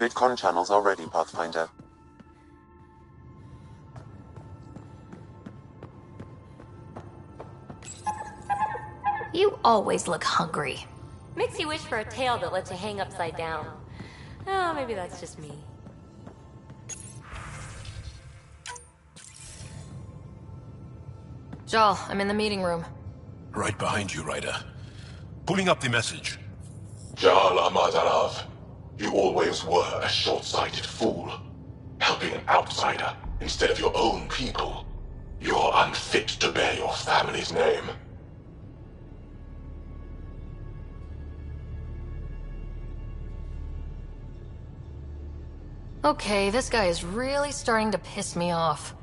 Bitcoin channels are ready, Pathfinder. You always look hungry. Makes you wish for a tail that lets you hang upside down. Oh, maybe that's just me. Jal, I'm in the meeting room. Right behind you, Ryder. Pulling up the message. Jal Amazarav, you always were a short-sighted fool. Helping an outsider instead of your own people. You're unfit to bear your family's name. Okay, this guy is really starting to piss me off.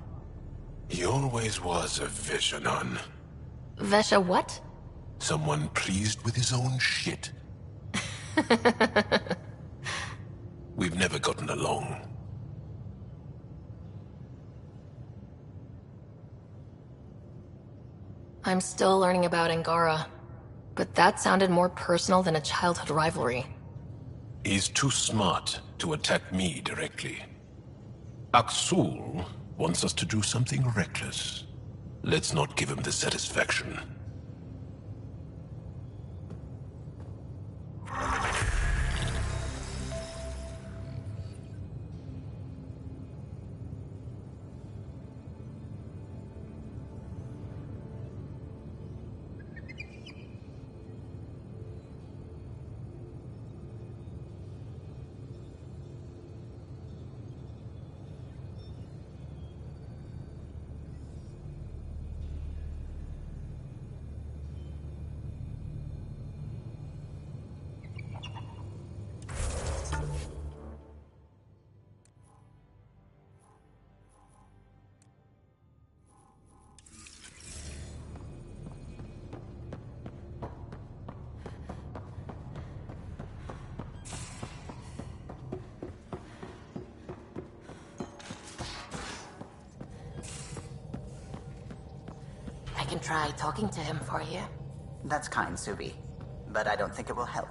He always was a Veshanon. Vesha what? Someone pleased with his own shit. We've never gotten along. I'm still learning about Angara, but that sounded more personal than a childhood rivalry. He's too smart to attack me directly. Aksul wants us to do something reckless. Let's not give him the satisfaction. I can try talking to him for you. That's kind, Subi. But I don't think it will help.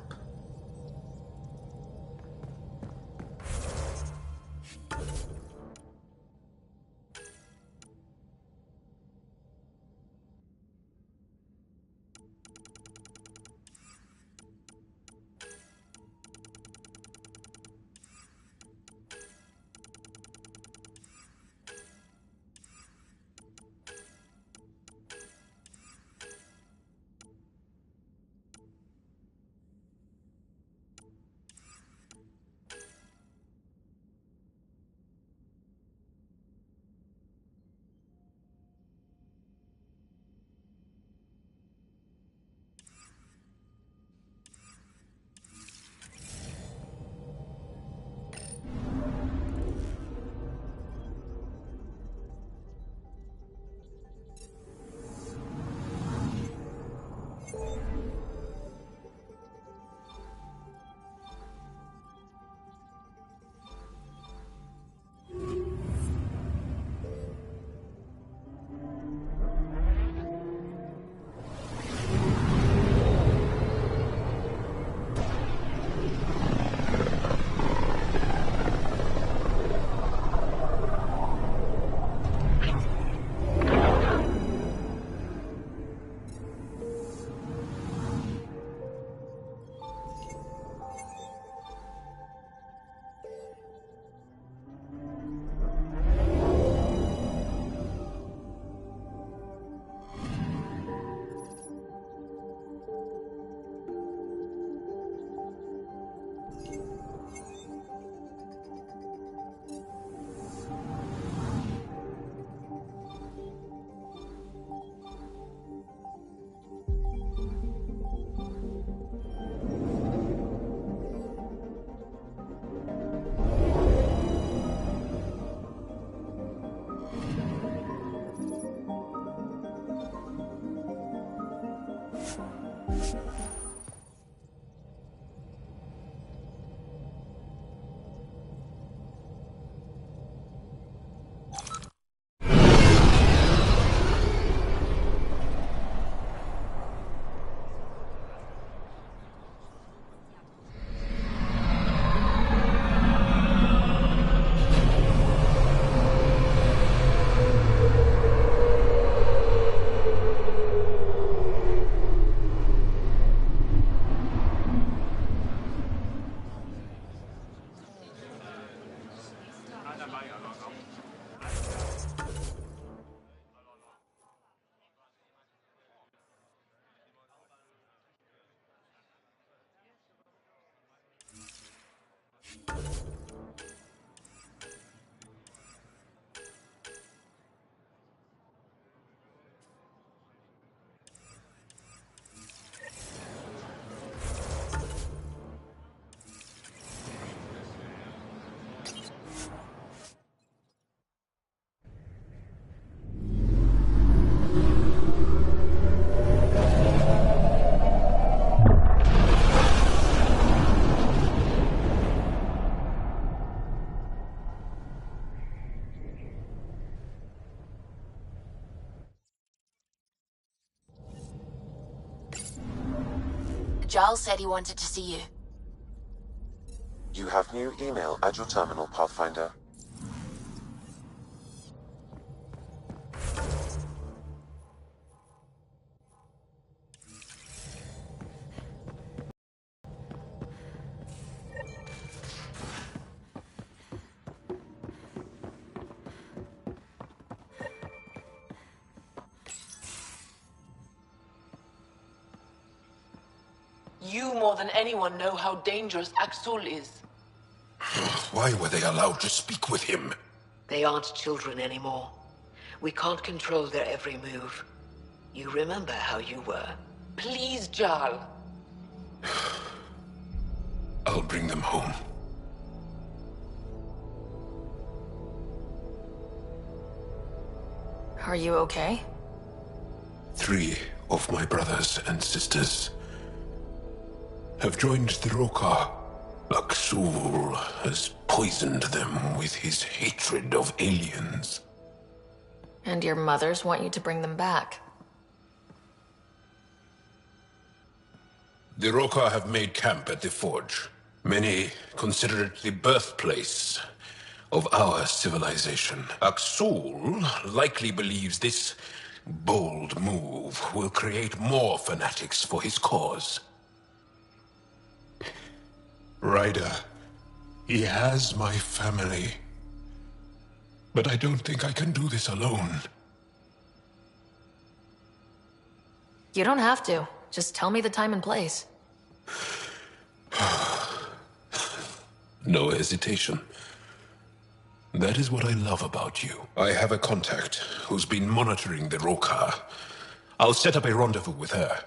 Giles said he wanted to see you. You have new email at your terminal, Pathfinder. You more than anyone know how dangerous Axul is. Why were they allowed to speak with him? They aren't children anymore. We can't control their every move. You remember how you were. Please, Jarl. I'll bring them home. Are you okay? 3 of my brothers and sisters have joined the Rokar. Axul has poisoned them with his hatred of aliens. And your mothers want you to bring them back. The Rokar have made camp at the Forge. Many consider it the birthplace of our civilization. Axul likely believes this bold move will create more fanatics for his cause. Ryder, he has my family. But I don't think I can do this alone. You don't have to. Just tell me the time and place. No hesitation. That is what I love about you. I have a contact who's been monitoring the Rokar. I'll set up a rendezvous with her.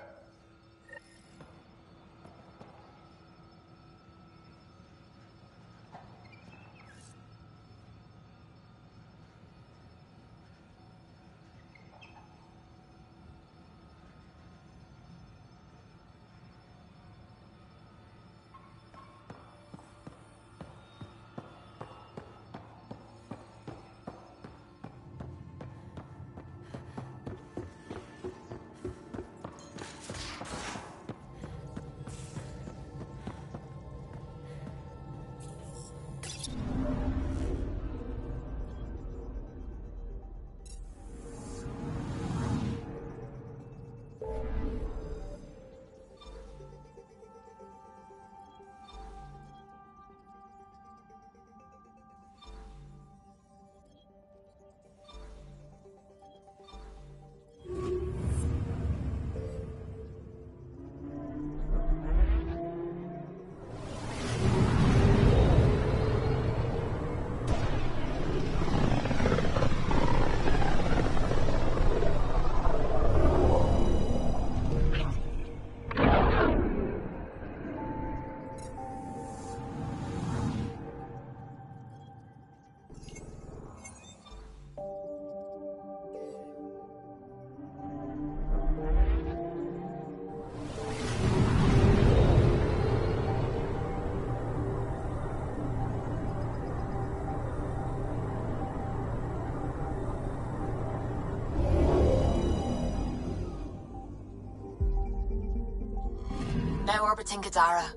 Now orbiting Gadara.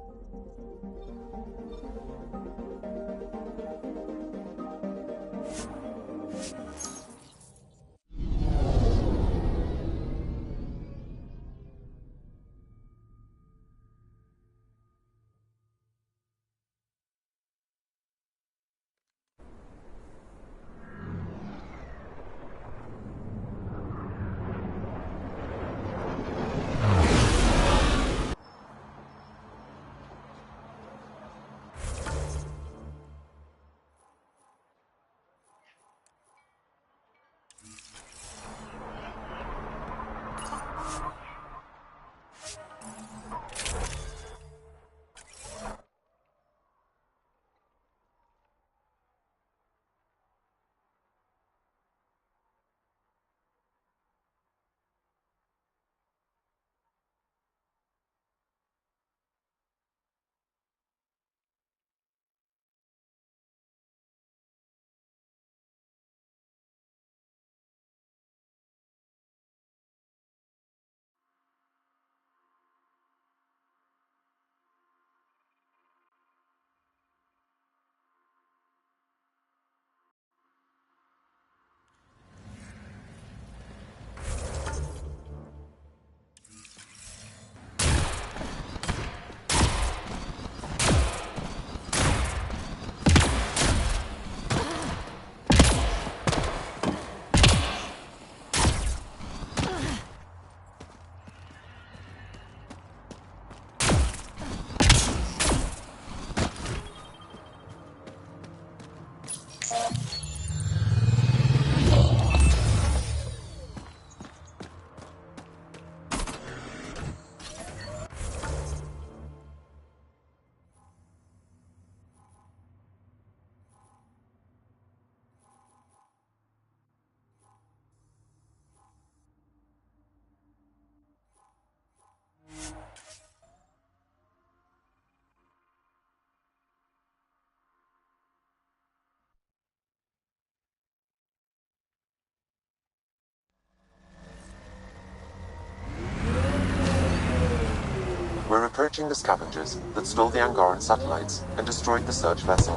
approaching the scavengers that stole the Angaran satellites and destroyed the search vessel.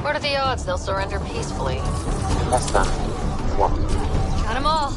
What are the odds they'll surrender peacefully? Less than 1. Got 'em all.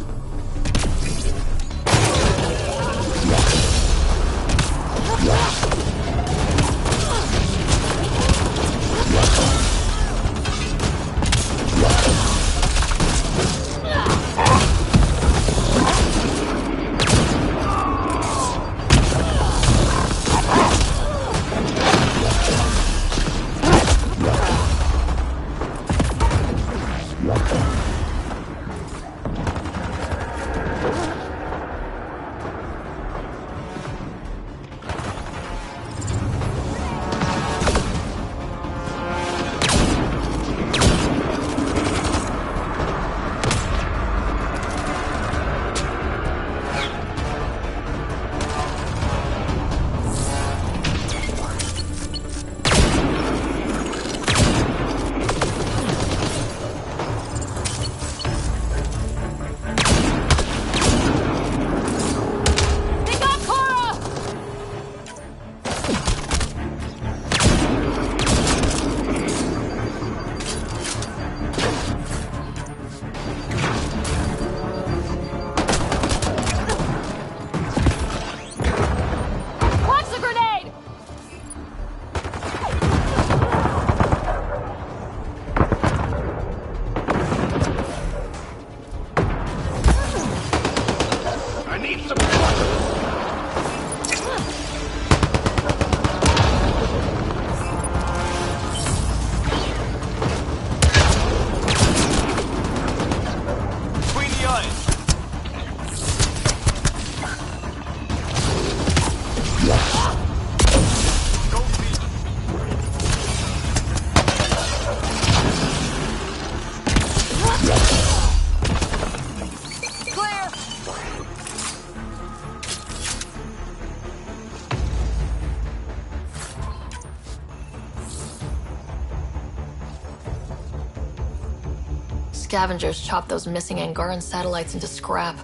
Scavengers chop those missing Angaran satellites into scrap.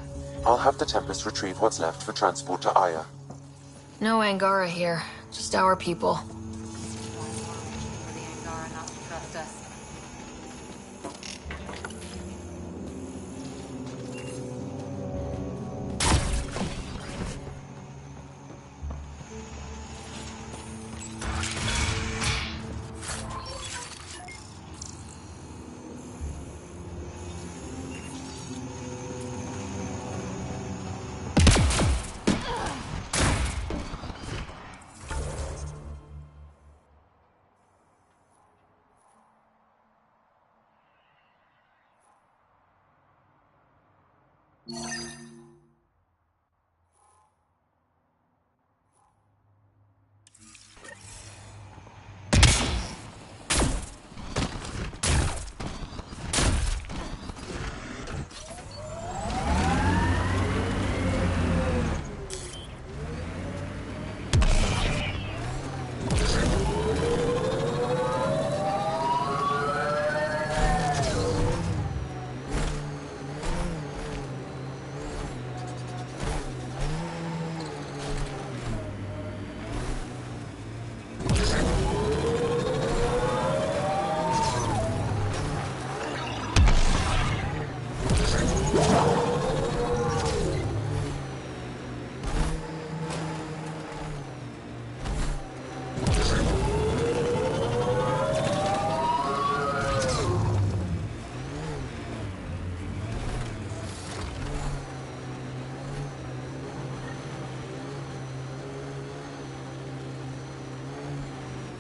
I'll have the Tempest retrieve what's left for transport to Aya. No Angara here, just our people. For the Angara not to trust us.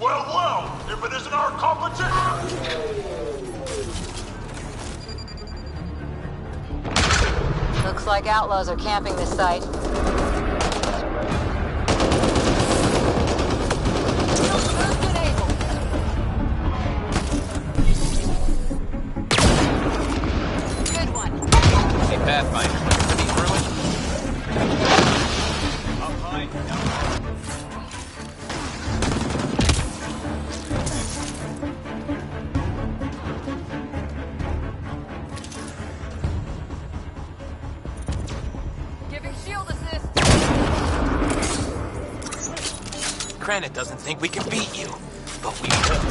Well, if it isn't our competition! Looks like outlaws are camping this site. Good one. Hey, Pathfinder. These ruins? Up high, down low. Giving shield assist. Kranit doesn't think we can beat you. But we will.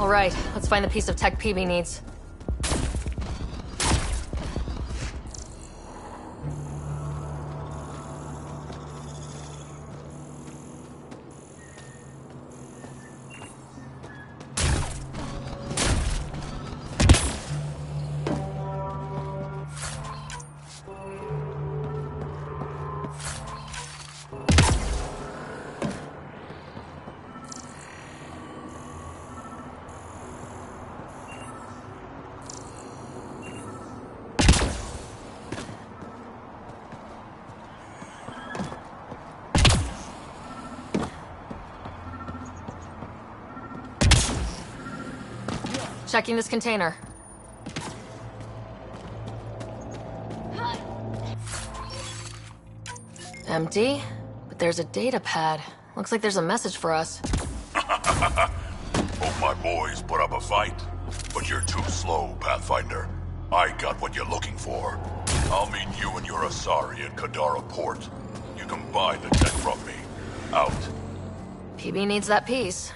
All right, let's find the piece of tech PB needs. Checking this container. Empty, but there's a data pad. Looks like there's a message for us. Hope my boys put up a fight. But you're too slow, Pathfinder. I got what you're looking for. I'll meet you and your Asari at Kadara Port. You can buy the tech from me. Out. PB needs that piece.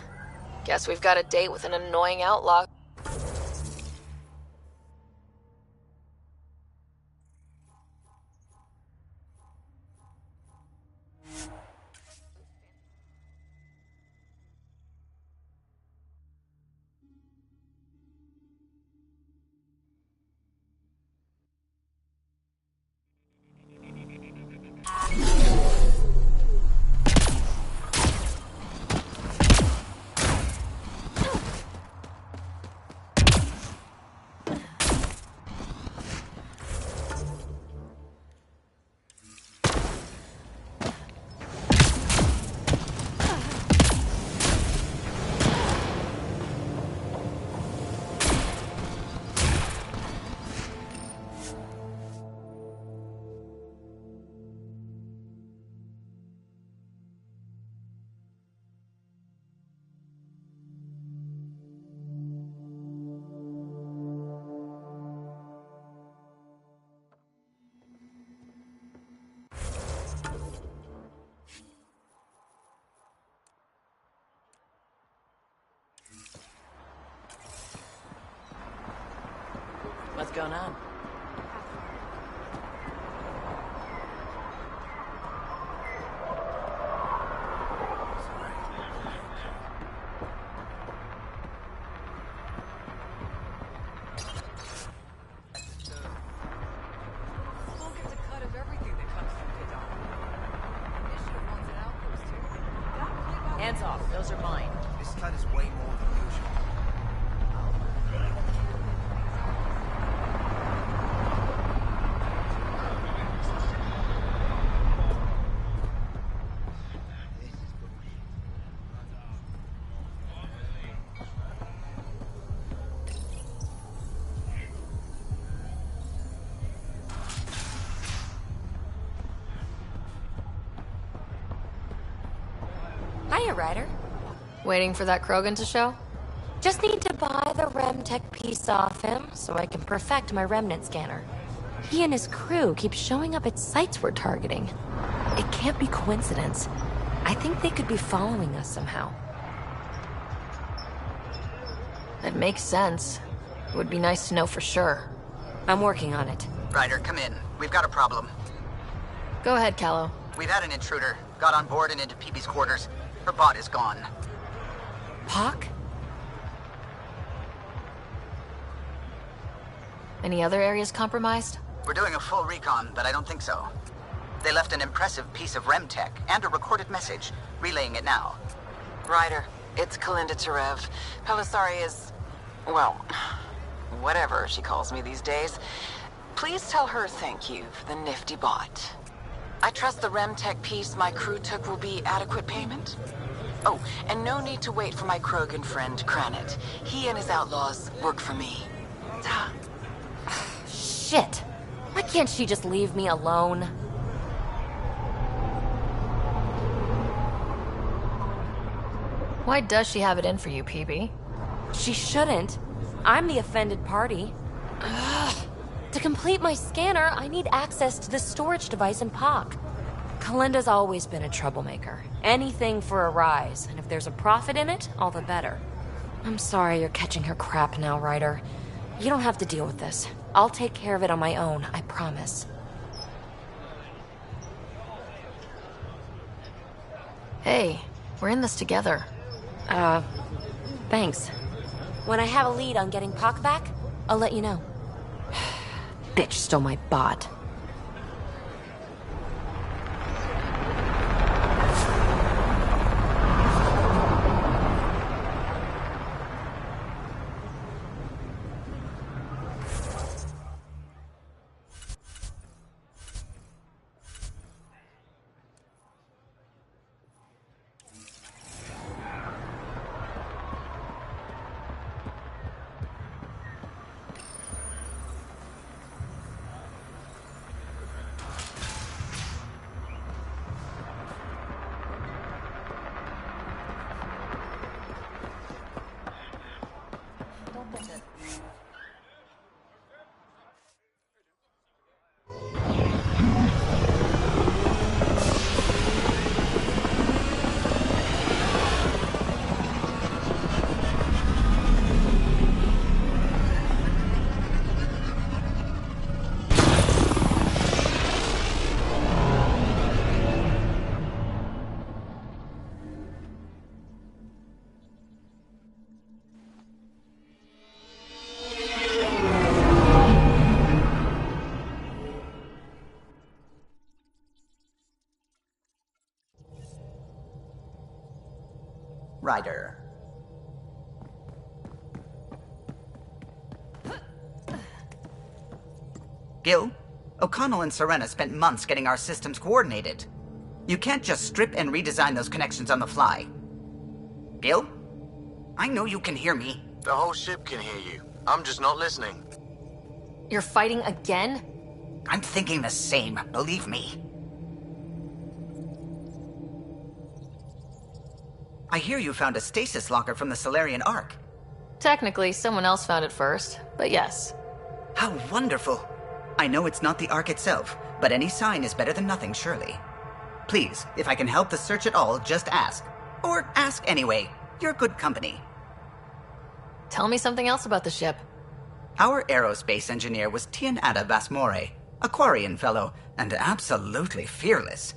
Guess we've got a date with an annoying outlaw. What's going on? Hands off, those are mine. This cut is way more than usual. Hiya, Ryder. Waiting for that Krogan to show? Just need to buy the Remtech piece off him so I can perfect my remnant scanner. He and his crew keep showing up at sites we're targeting. It can't be coincidence. I think they could be following us somehow. It makes sense. It would be nice to know for sure. I'm working on it. Ryder, come in. We've got a problem. Go ahead, Callow. We've had an intruder. Got on board and into PB's quarters. Her bot is gone. Hawk? Any other areas compromised? We're doing a full recon, but I don't think so. They left an impressive piece of Remtech and a recorded message. Relaying it now. Ryder, it's Kalinda Tarev. Pelisari is... well, whatever she calls me these days. Please tell her thank you for the nifty bot. I trust the Remtech piece my crew took will be adequate payment. Oh, and no need to wait for my Krogan friend, Kranit. He and his outlaws work for me. Ta. Shit. Why can't she just leave me alone? Why does she have it in for you, PB? She shouldn't. I'm the offended party. To complete my scanner, I need access to the storage device in POC. Kalinda's always been a troublemaker. Anything for a rise, and if there's a profit in it, all the better. I'm sorry you're catching her crap now, Ryder. You don't have to deal with this. I'll take care of it on my own, I promise. Hey, we're in this together. Thanks. When I have a lead on getting POC back, I'll let you know. Bitch stole my bot. Ryder. Gil, O'Connell and Serena spent months getting our systems coordinated. You can't just strip and redesign those connections on the fly. Gil? I know you can hear me. The whole ship can hear you. I'm just not listening. You're fighting again? I'm thinking the same, believe me. I hear you found a stasis locker from the Solarian Ark. Technically, someone else found it first, but yes. How wonderful. I know it's not the Ark itself, but any sign is better than nothing, surely. Please, if I can help the search at all, just ask. Or ask anyway. You're good company. Tell me something else about the ship. Our aerospace engineer was Tianada Vasmore, a Quarian fellow, and absolutely fearless.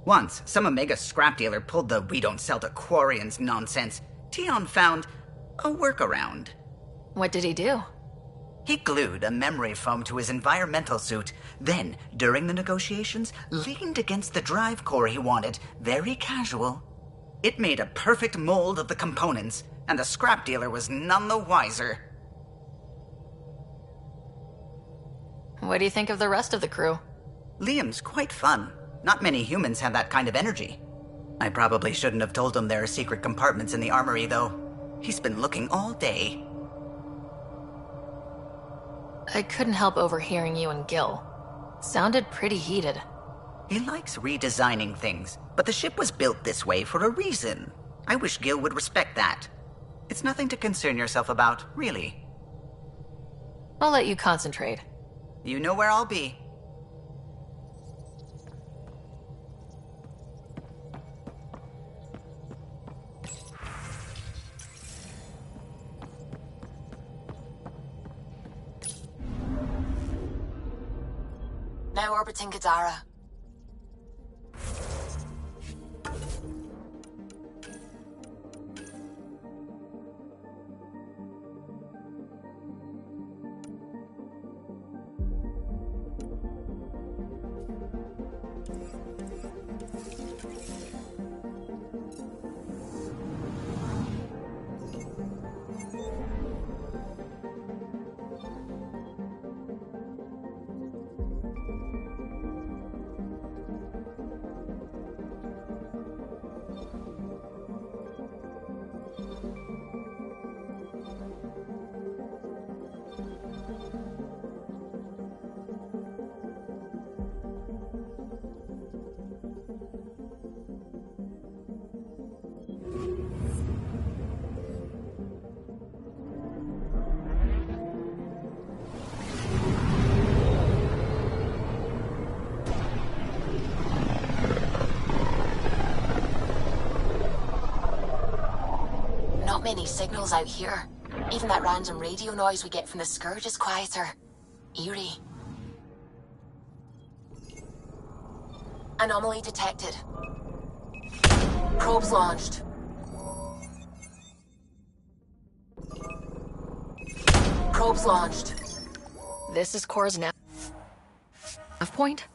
Once, some Omega scrap dealer pulled the "we don't sell to Quarians" nonsense. Tion found a workaround. What did he do? He glued a memory foam to his environmental suit, then, during the negotiations, leaned against the drive core he wanted, very casual. It made a perfect mold of the components, and the scrap dealer was none the wiser. What do you think of the rest of the crew? Liam's quite fun. Not many humans have that kind of energy. I probably shouldn't have told him there are secret compartments in the armory, though. He's been looking all day. I couldn't help overhearing you and Gil. Sounded pretty heated. He likes redesigning things, but the ship was built this way for a reason. I wish Gil would respect that. It's nothing to concern yourself about, really. I'll let you concentrate. You know where I'll be. Now orbiting Gadara. many signals out here. Even that random radio noise we get from the Scourge is quieter. Eerie. Anomaly detected. Probes launched. Probes launched. This is Core's nav point?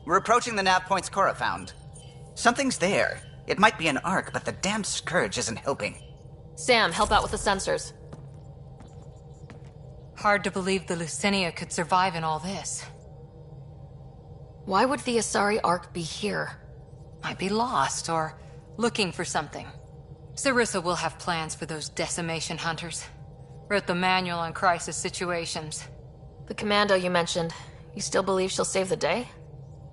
We're approaching the nav points Cora found. Something's there. It might be an arc, but the damn Scourge isn't helping. Sam, help out with the sensors. Hard to believe the Lucinia could survive in all this. Why would the Asari Ark be here? Might be lost, or looking for something. Sarissa will have plans for those decimation hunters. Wrote the manual on crisis situations. The commando you mentioned, you still believe she'll save the day?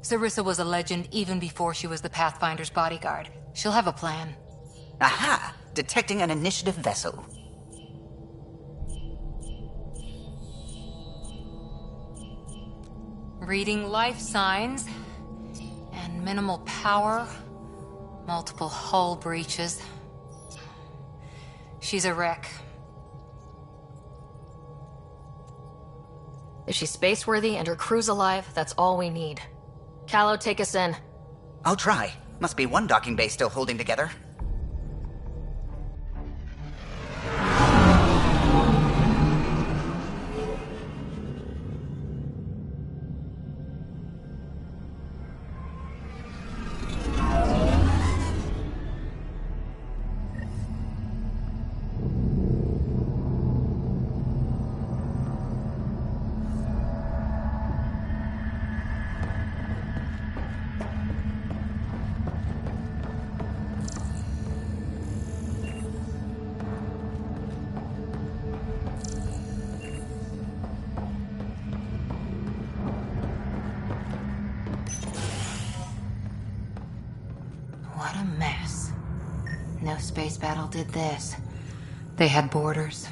Sarissa was a legend even before she was the Pathfinder's bodyguard. She'll have a plan. Aha! Detecting an initiative vessel. Reading life signs. And minimal power. Multiple hull breaches. She's a wreck. If she's space-worthy and her crew's alive, that's all we need. Callow, take us in. I'll try. Must be one docking bay still holding together. What a mess. No space battle did this. They had borders.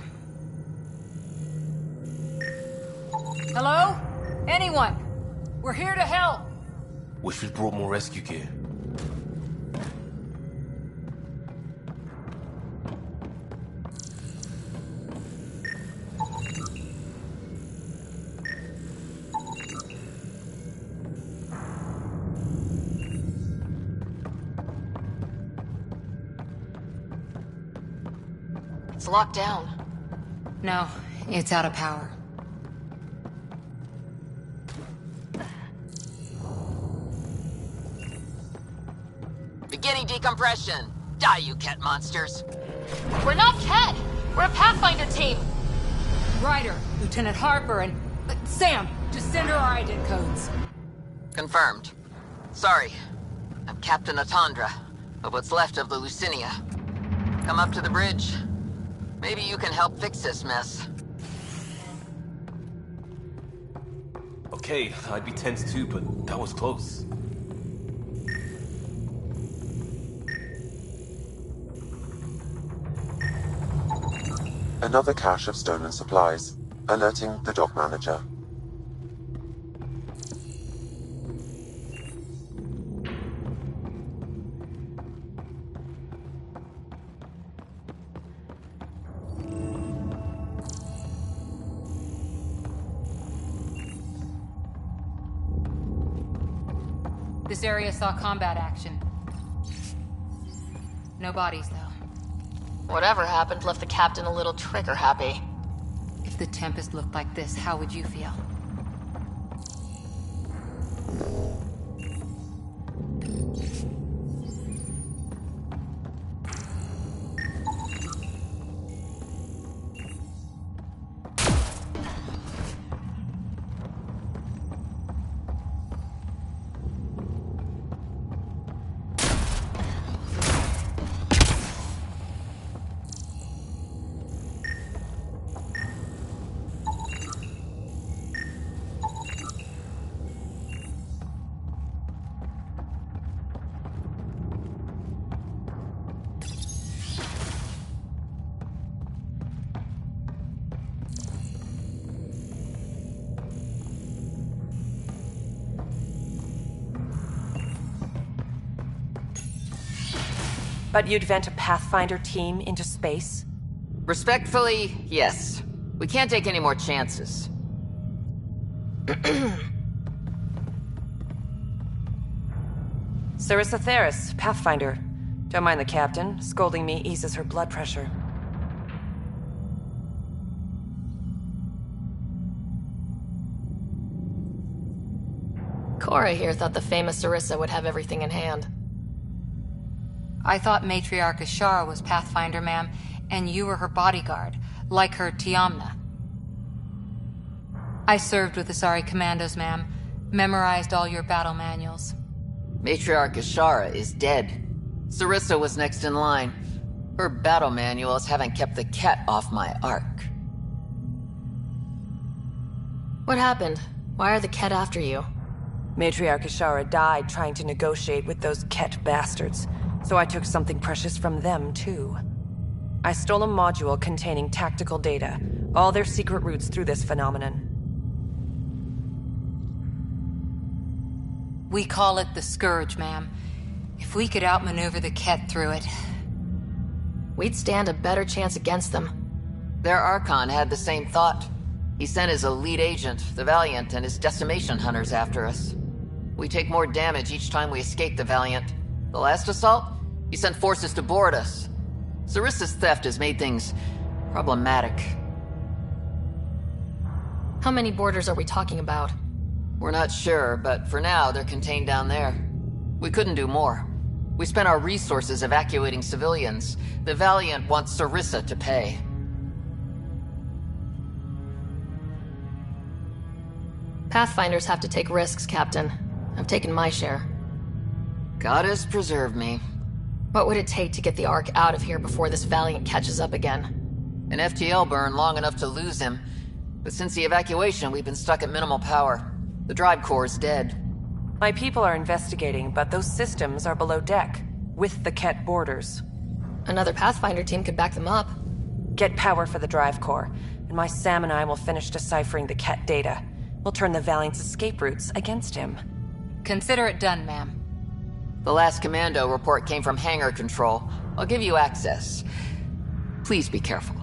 Hello? Anyone? We're here to help! Wish we'd brought more rescue gear. It's locked down. No, it's out of power. Beginning decompression. Die, you cat monsters. We're not Ket! We're a Pathfinder team! Ryder, Lieutenant Harper, and... Sam, just send her our ident codes. Confirmed. Sorry. I'm Captain Atandra, of what's left of the Lucinia. Come up to the bridge. Maybe you can help fix this mess. Okay, I'd be tense too, but that was close. Another cache of stolen supplies, alerting the dock manager. This area saw combat action. No bodies, though. Whatever happened left the captain a little trigger-happy. If the Tempest looked like this, how would you feel? But you'd vent a Pathfinder team into space? Respectfully, yes. We can't take any more chances. Sarissa Theris, Pathfinder. Don't mind the captain. Scolding me eases her blood pressure. Cora here thought the famous Sarissa would have everything in hand. I thought Matriarch Ashara was Pathfinder, ma'am, and you were her bodyguard, like her Tiamna. I served with the Asari Commandos, ma'am. Memorized all your battle manuals. Matriarch Ashara is dead. Sarissa was next in line. Her battle manuals haven't kept the cat off my ark. What happened? Why are the Ket after you? Matriarch Ashara died trying to negotiate with those Ket bastards, so I took something precious from them, too. I stole a module containing tactical data, all their secret routes through this phenomenon. We call it the Scourge, ma'am. If we could outmaneuver the Ket through it... We'd stand a better chance against them. Their Archon had the same thought. He sent his elite agent, the Valiant, and his decimation hunters after us. We take more damage each time we escape the Valiant. The last assault? He sent forces to board us. Sarissa's theft has made things problematic. How many boarders are we talking about? We're not sure, but for now, they're contained down there. We couldn't do more. We spent our resources evacuating civilians. The Valiant wants Sarissa to pay. Pathfinders have to take risks, Captain. I've taken my share. God has preserved me. What would it take to get the Ark out of here before this Valiant catches up again? An FTL burn long enough to lose him. But since the evacuation, we've been stuck at minimal power. The drive core is dead. My people are investigating, but those systems are below deck, with the Ket borders. Another Pathfinder team could back them up. Get power for the drive core, and my Sam and I will finish deciphering the Ket data. We'll turn the Valiant's escape routes against him. Consider it done, ma'am. The last commando report came from hangar control. I'll give you access. Please be careful.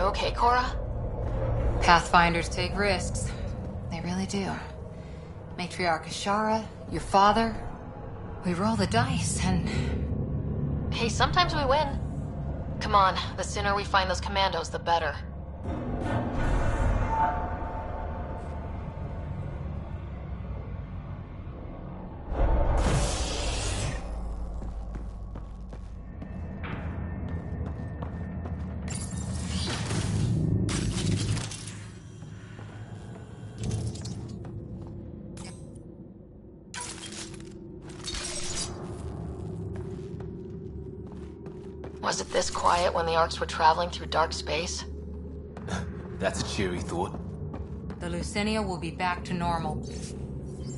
Okay, Cora? Pathfinders take risks. They really do. Matriarch Ashara, your father. We roll the dice, and... Hey, sometimes we win. Come on, the sooner we find those commandos, the better. Was it this quiet when the Arks were traveling through dark space? That's a cheery thought. The Lucinia will be back to normal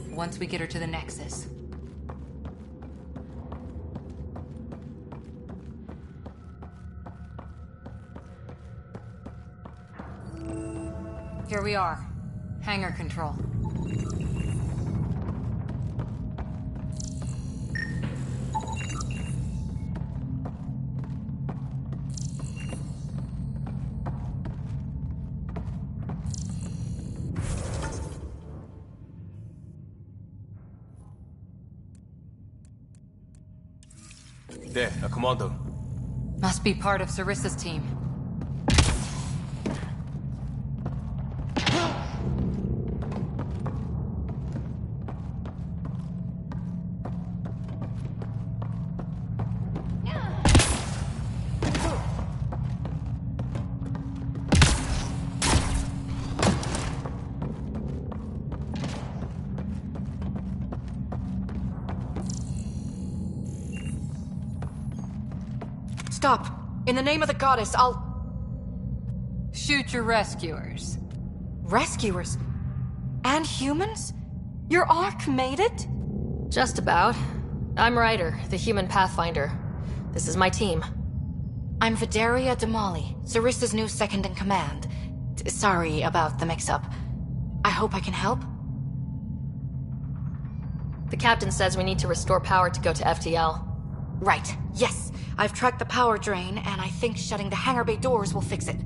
once we get her to the Nexus. Here we are. Hangar control. There, a commando. Must be part of Sarissa's team. Stop! In the name of the goddess, I'll... Shoot your rescuers. Rescuers? And humans? Your Ark made it? Just about. I'm Ryder, the human pathfinder. This is my team. I'm Vidaria Damali, Sarissa's new second-in-command. Sorry about the mix-up. I hope I can help? The captain says we need to restore power to go to FTL. Right, yes. I've tracked the power drain, and I think shutting the hangar bay doors will fix it.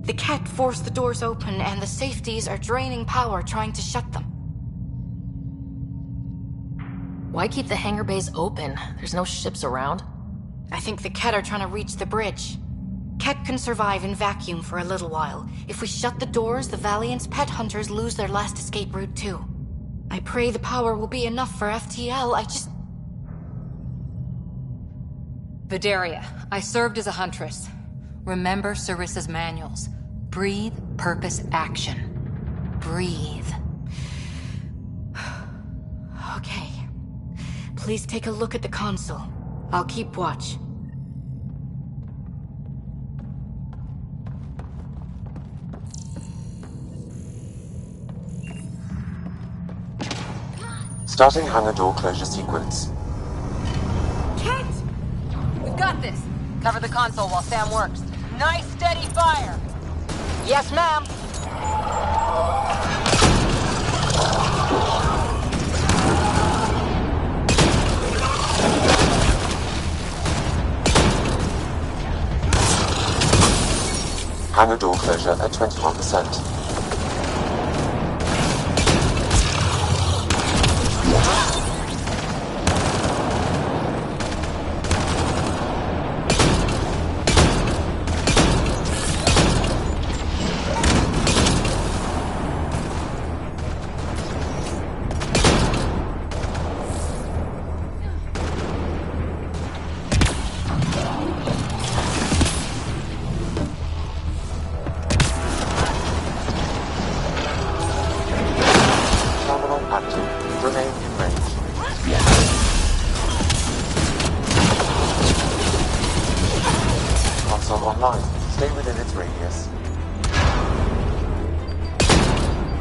The Ket forced the doors open, and the safeties are draining power trying to shut them. Why keep the hangar bays open? There's no ships around. I think the Ket are trying to reach the bridge. Ket can survive in vacuum for a little while. If we shut the doors, the Valiant's pet hunters lose their last escape route too. I pray the power will be enough for FTL, Vidaria, I served as a huntress. Remember Sarissa's manuals. Breathe, purpose, action. Breathe. Okay. Please take a look at the console. I'll keep watch. Starting hangar door closure sequence. Kate! We've got this. Cover the console while Sam works. Nice, steady fire! Yes, ma'am! Hangar door closure at 21%.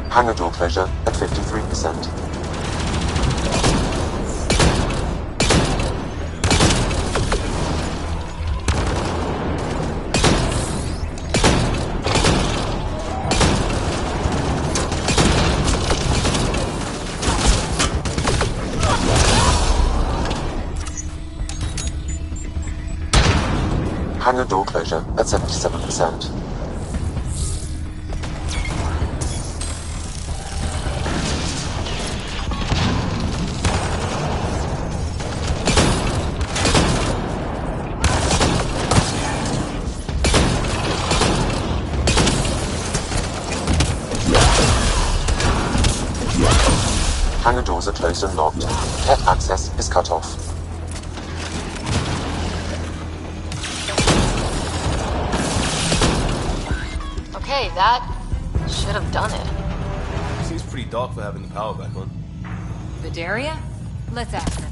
Hangar door closure at 53%. Hangar door closure at 77%. Hangar doors are closed and locked. Ket access is cut off. Okay, that should have done it. Seems pretty dark for having the power back on. Vidaria? Let's ask her.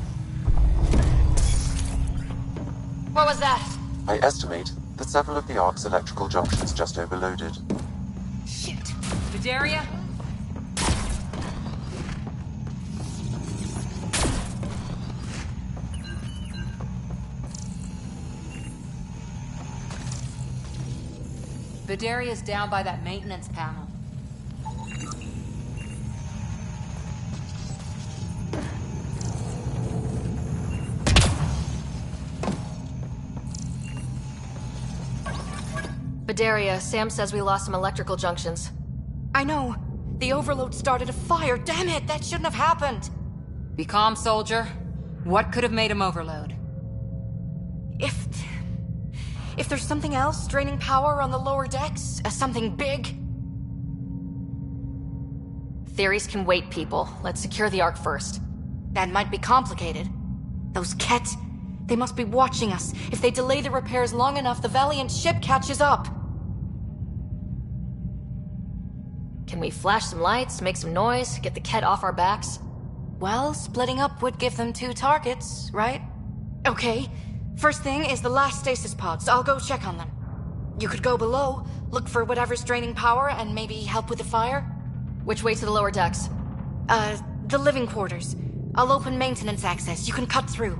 What was that? I estimate that several of the Ark's electrical junctions just overloaded. Shit. Vidaria? Vidaria's down by that maintenance panel. Vidaria, Sam says we lost some electrical junctions. I know. The overload started a fire. Damn it, that shouldn't have happened. Be calm, soldier. What could have made him overload? If there's something else draining power on the lower decks, something big... Theories can wait, people. Let's secure the Ark first. That might be complicated. Those Ket, they must be watching us. If they delay the repairs long enough, the Valiant ship catches up. Can we flash some lights, make some noise, get the Ket off our backs? Well, splitting up would give them 2 targets, right? Okay. First thing is the last stasis pods. I'll go check on them. You could go below, Look for whatever's draining power and maybe help with the fire? Which way to the lower decks? The living quarters. I'll open maintenance access. You can cut through.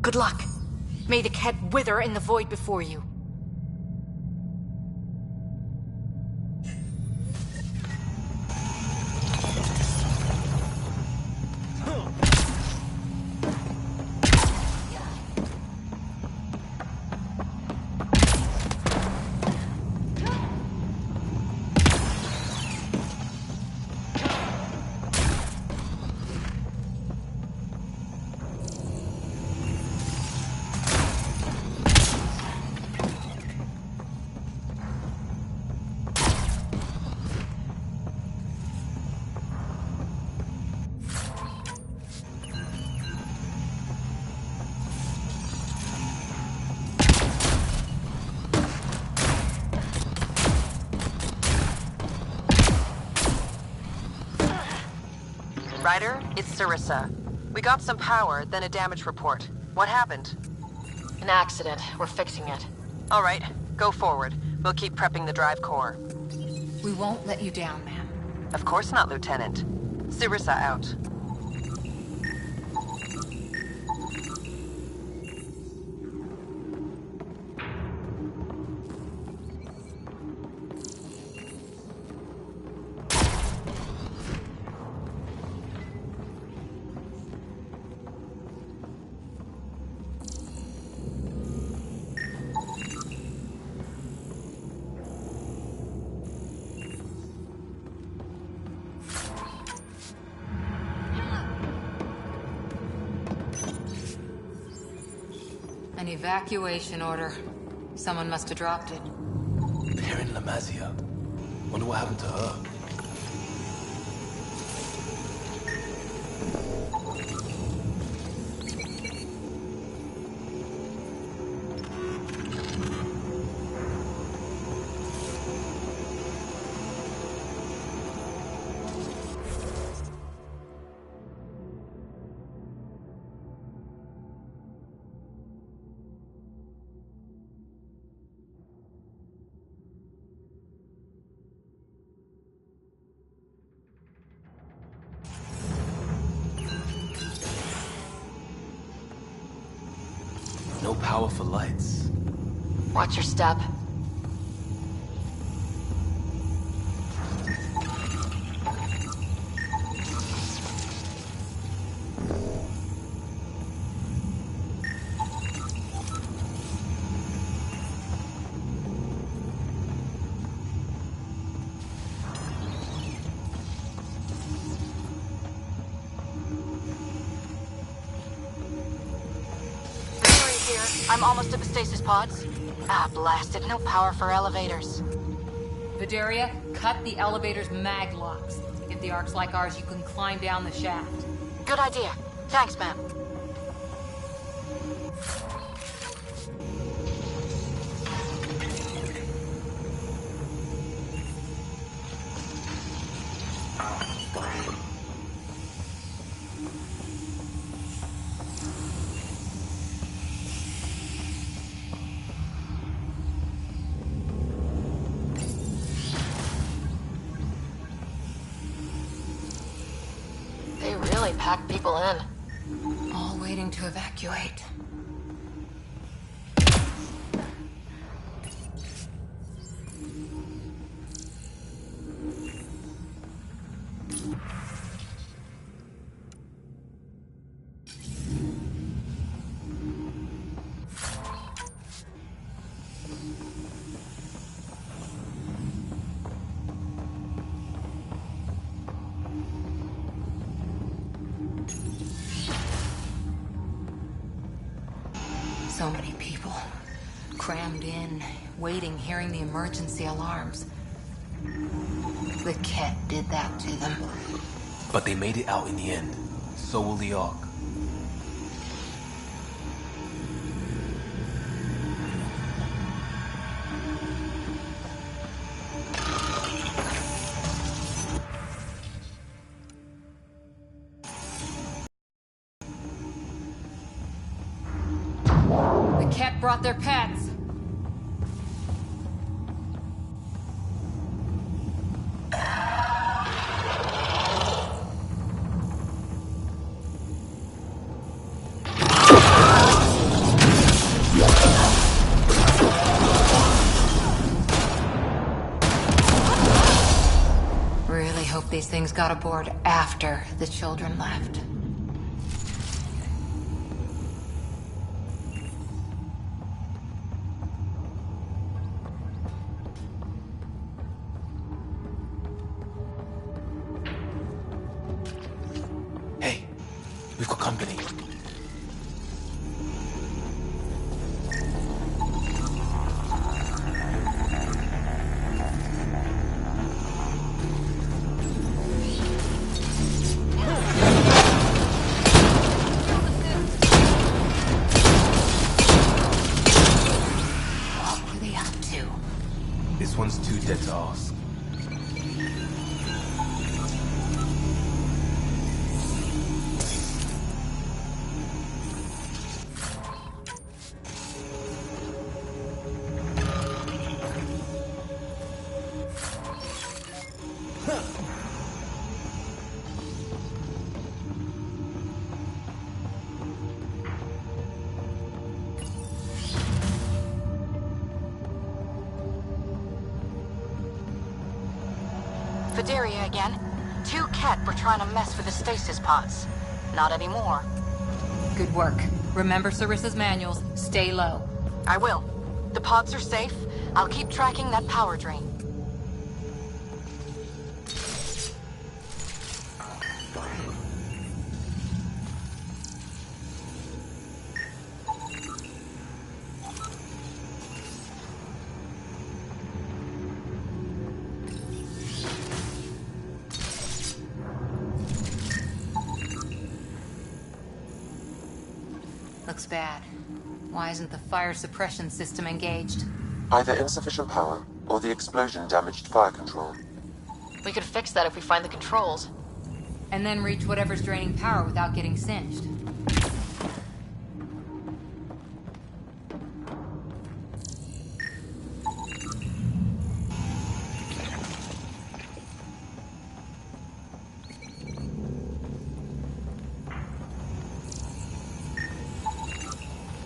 Good luck. May the Ket wither in the void before you. Ryder, it's Sarissa. We got some power, then a damage report. What happened? An accident. We're fixing it. All right, go forward. We'll keep prepping the drive core. We won't let you down, ma'am. Of course not, Lieutenant. Sarissa out. An evacuation order. Someone must have dropped it. They're in Lamazia. Wonder what happened to her. No power for lights. Watch your step. I'm almost at the stasis pods. Ah, blasted. No power for elevators. Vidaria, cut the elevator's mag locks. If the ark's like ours, you can climb down the shaft. Good idea. Thanks, ma'am. They really pack people in. All waiting to evacuate. So many people. Crammed in, waiting, hearing the emergency alarms. The Ket did that to them. But they made it out in the end. So will the Ark. The Ket brought their pets. really hope these things got aboard after the children left. Hey, we've got company. What were they up to? This one's too dead to ask. Vidaria again. 2 Ket were trying to mess with the stasis pods. Not anymore. Good work. Remember Sarissa's manuals. Stay low. I will. The pods are safe. I'll keep tracking that power drain. Looks bad. Why isn't the fire suppression system engaged? Either insufficient power, or the explosion damaged fire control. We could fix that if we find the controls. And then reach whatever's draining power without getting singed.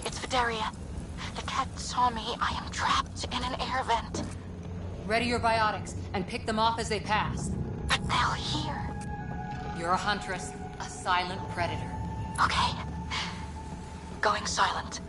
It's Vidaria. The Ket saw me. I am trapped in an air vent. Ready your biotics, and pick them off as they pass. But they'll hear. You're a huntress, a silent predator. Okay. Going silent.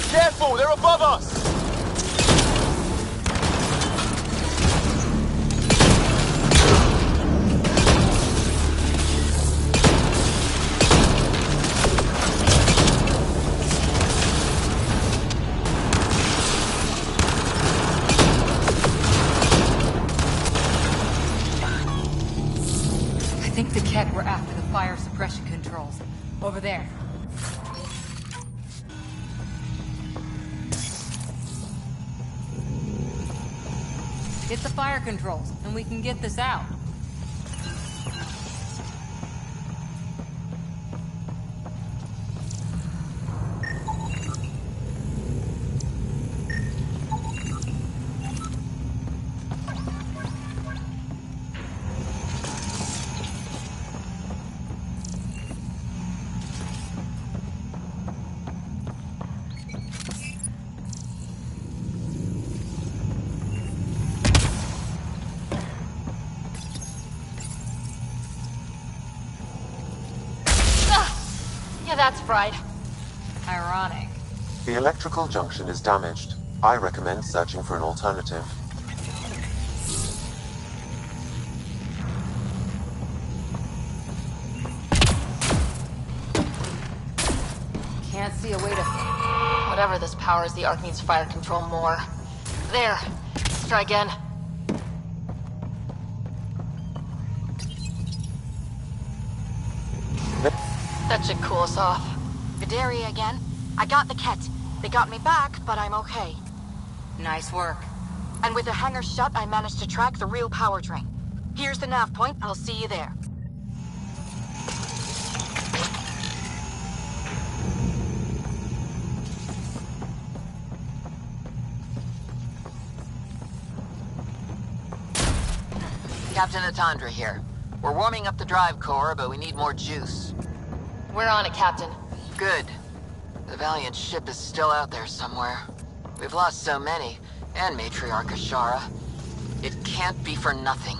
Careful, they're above us! I think the Ket were after the fire suppression controls. Over there. Hit the fire controls, and we can get this out. Yeah, that's fried. Ironic. The electrical junction is damaged. I recommend searching for an alternative. Can't see a way to... Whatever this powers, the Ark needs fire control more. There. Let's try again. That should cool us off. Vidaria again. I got the Ket. They got me back, but I'm okay. Nice work. And with the hangar shut, I managed to track the real power drain. Here's the nav point. I'll see you there. Captain Atandra here. We're warming up the drive core, but we need more juice. We're on it, Captain. Good. The Valiant ship is still out there somewhere. We've lost so many, and Matriarch Ashara. It can't be for nothing.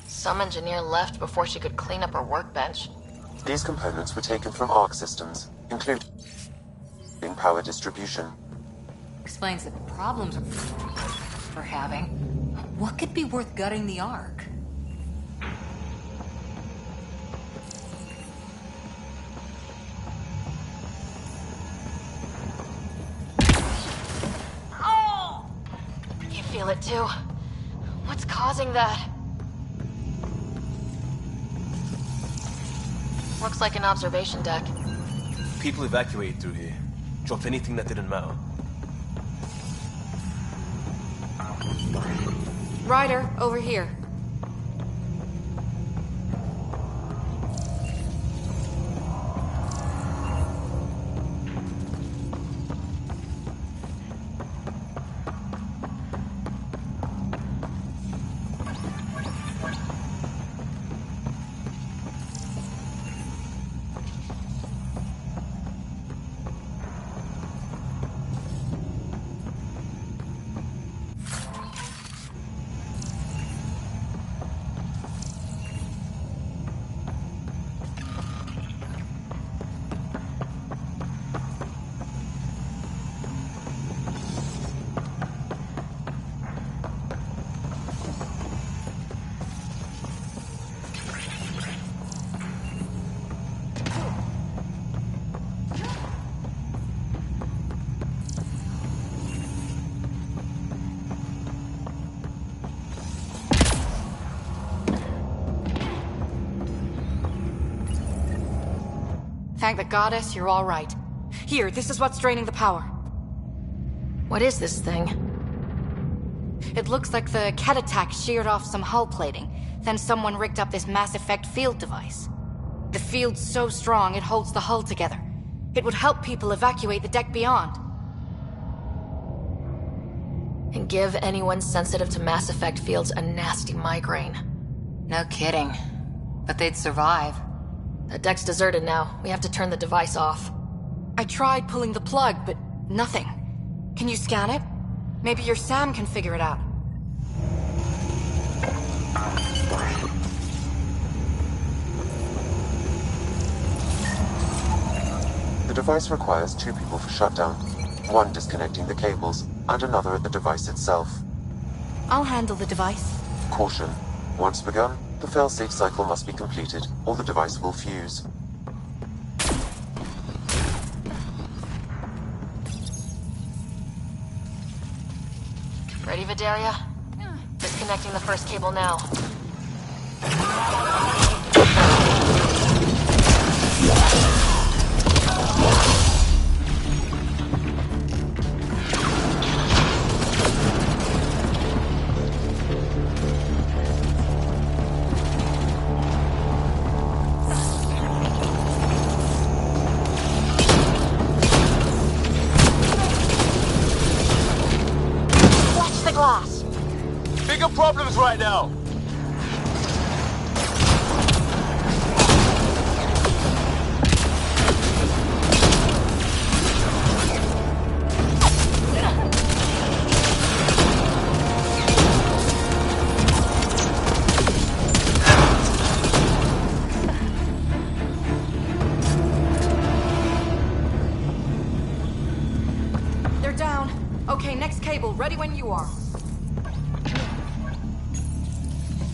Some engineer left before she could clean up her workbench. These components were taken from Arc systems, including power distribution. Explains the problems we're having. What could be worth gutting the Ark? Oh! You feel it too? What's causing that? Looks like an observation deck. People evacuated through here. Dropped anything that didn't matter. Ryder, over here. Thank the goddess, you're all right. Here, this is what's draining the power. What is this thing? It looks like the Ket attack sheared off some hull plating. Then someone rigged up this Mass Effect field device. The field's so strong, it holds the hull together. It would help people evacuate the deck beyond. And give anyone sensitive to Mass Effect fields a nasty migraine. No kidding. But they'd survive. The deck's deserted now. We have to turn the device off. I tried pulling the plug, but nothing. Can you scan it? Maybe your Sam can figure it out. The device requires 2 people for shutdown. 1 disconnecting the cables, and another at the device itself. I'll handle the device. Caution. Once begun, the failsafe cycle must be completed, or the device will fuse. Ready, Vidaria? Disconnecting the first cable now. Glass. Bigger problems right now. They're down. Okay, next cable, ready when you are.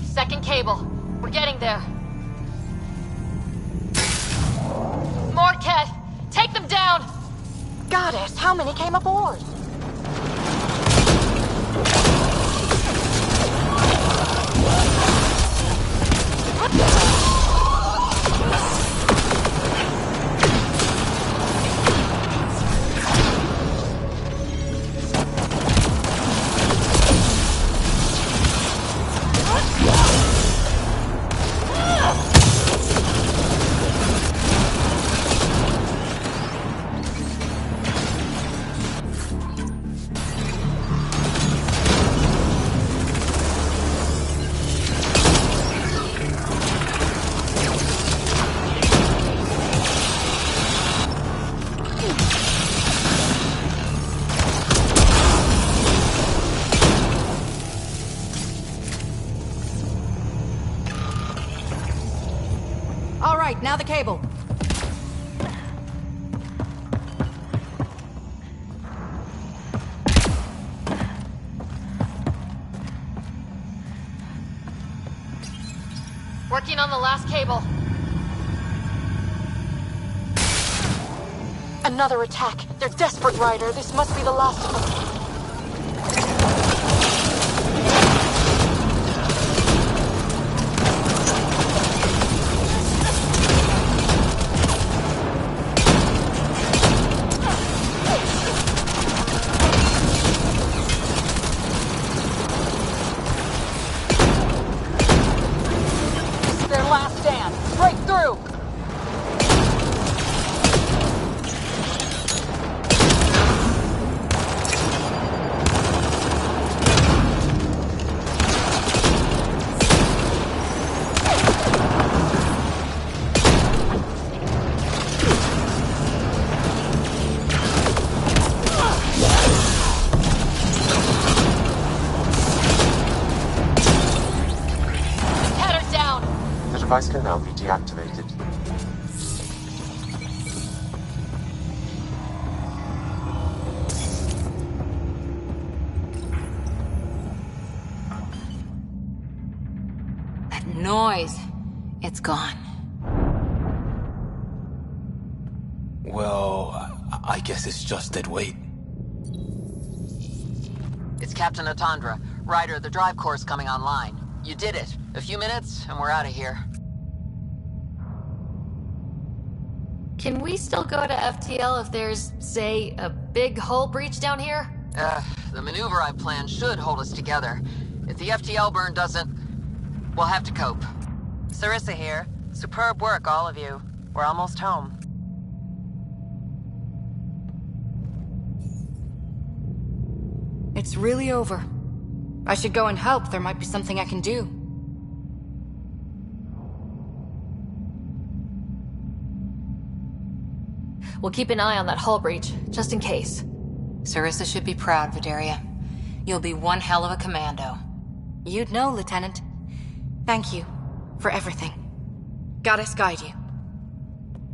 Second cable. We're getting there. More Ket! Take them down! Goddess, how many came aboard? All right, now the cable. Working on the last cable. Another attack. They're desperate, Ryder. This must be the last of them. The device can now be deactivated. That noise. It's gone. Well, I guess it's just dead weight. It's Captain Atandra. Ryder, the drive core's coming online. You did it. A few minutes, and we're out of here. Can we still go to FTL if there's, say, a big hull breach down here? The maneuver I planned should hold us together. If the FTL burn doesn't, we'll have to cope. Sarissa here. Superb work, all of you. We're almost home. It's really over. I should go and help. There might be something I can do. We'll keep an eye on that hull breach, just in case. Sarissa should be proud, Vidaria. You'll be one hell of a commando. You'd know, Lieutenant. Thank you for everything. Goddess guide you.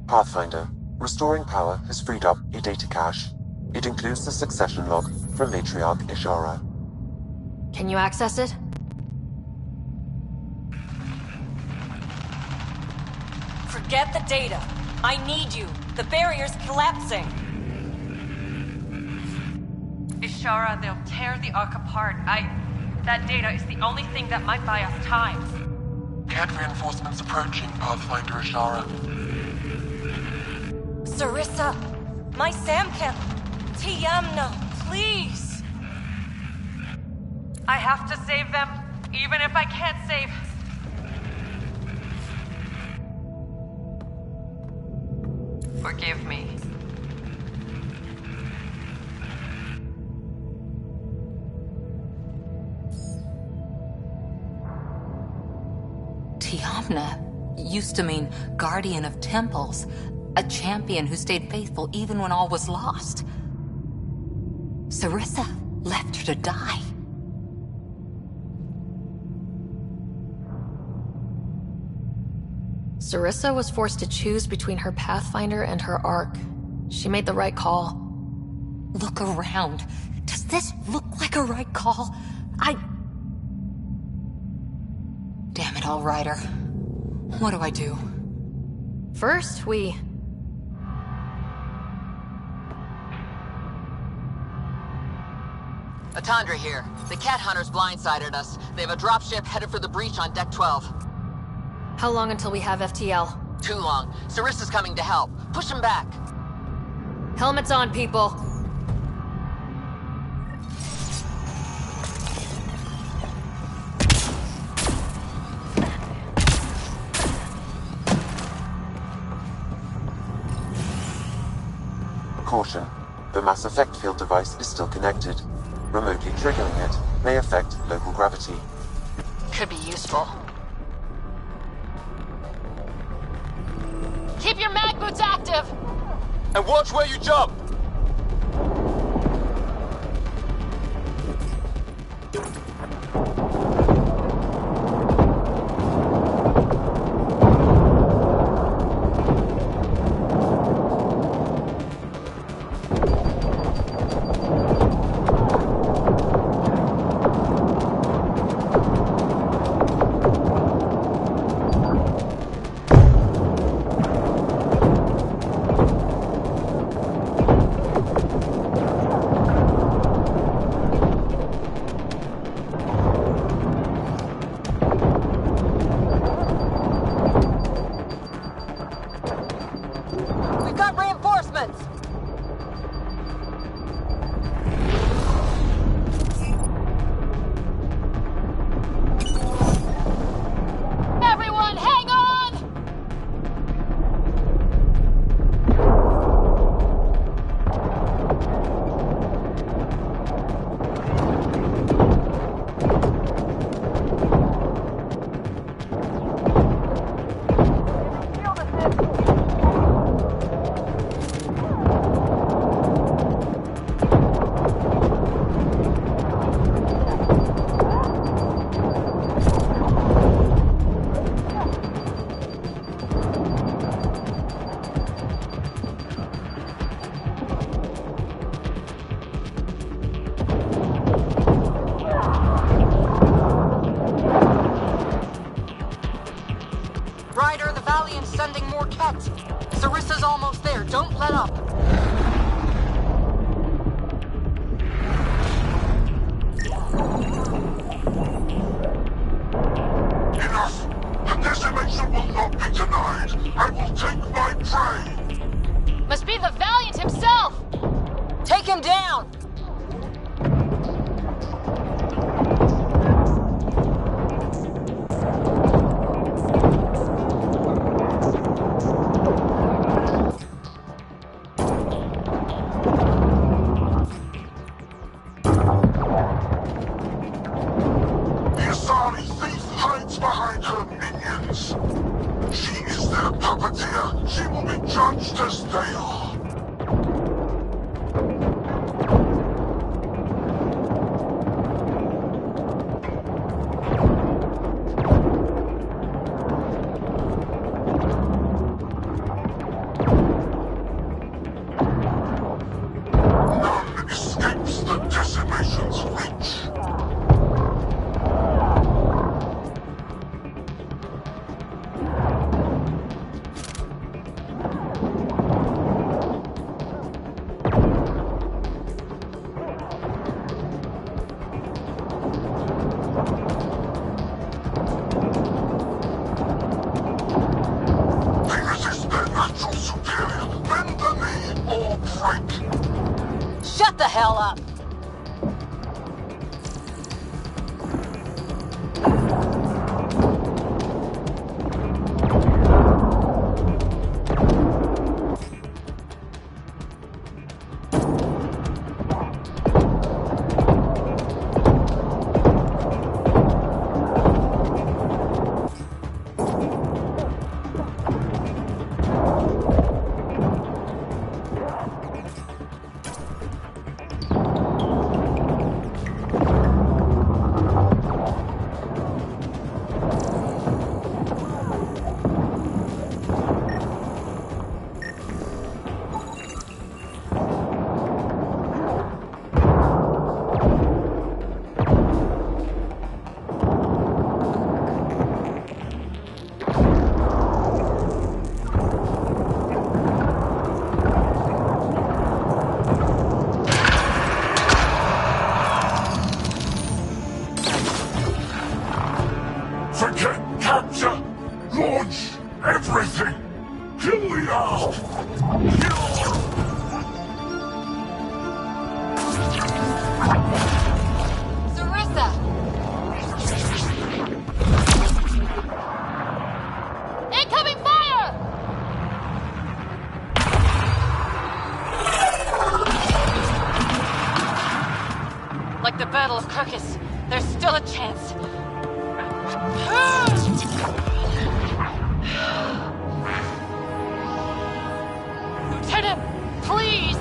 Pathfinder, restoring power has freed up a data cache. It includes the succession log from Matriarch Ishara. Can you access it? Forget the data. I need you. The barrier's collapsing. Ishara, they'll tear the Ark apart. That data is the only thing that might buy us time. Cat reinforcements approaching, Pathfinder Ishara. Sarissa, my Samkin, Tiamna, please. I have to save them, even if I can't save... Forgive me. Tiamna used to mean guardian of temples, a champion who stayed faithful even when all was lost. Sarissa left her to die. Sarissa was forced to choose between her Pathfinder and her Ark. She made the right call. Look around. Does this look like a right call? Damn it all, Ryder. What do I do? First, we Atandra here. The cat hunters blindsided us. They have a dropship headed for the breach on Deck 12. How long until we have FTL? Too long. Sarissa's coming to help. Push him back. Helmets on, people. Caution. The mass effect field device is still connected. Remotely triggering it may affect local gravity. Could be useful. Keep your mag boots active! And watch where you jump! Sending more Kets. Sarissa's almost there. Don't let up. Enough! The decimation will not be denied. I will take my prey. Must be the Valiant himself! Take him down! She will be judged as they are. None escapes the decimation's reach. Shut the hell up! Battle of Kirkus. There's still a chance. Lieutenant, please!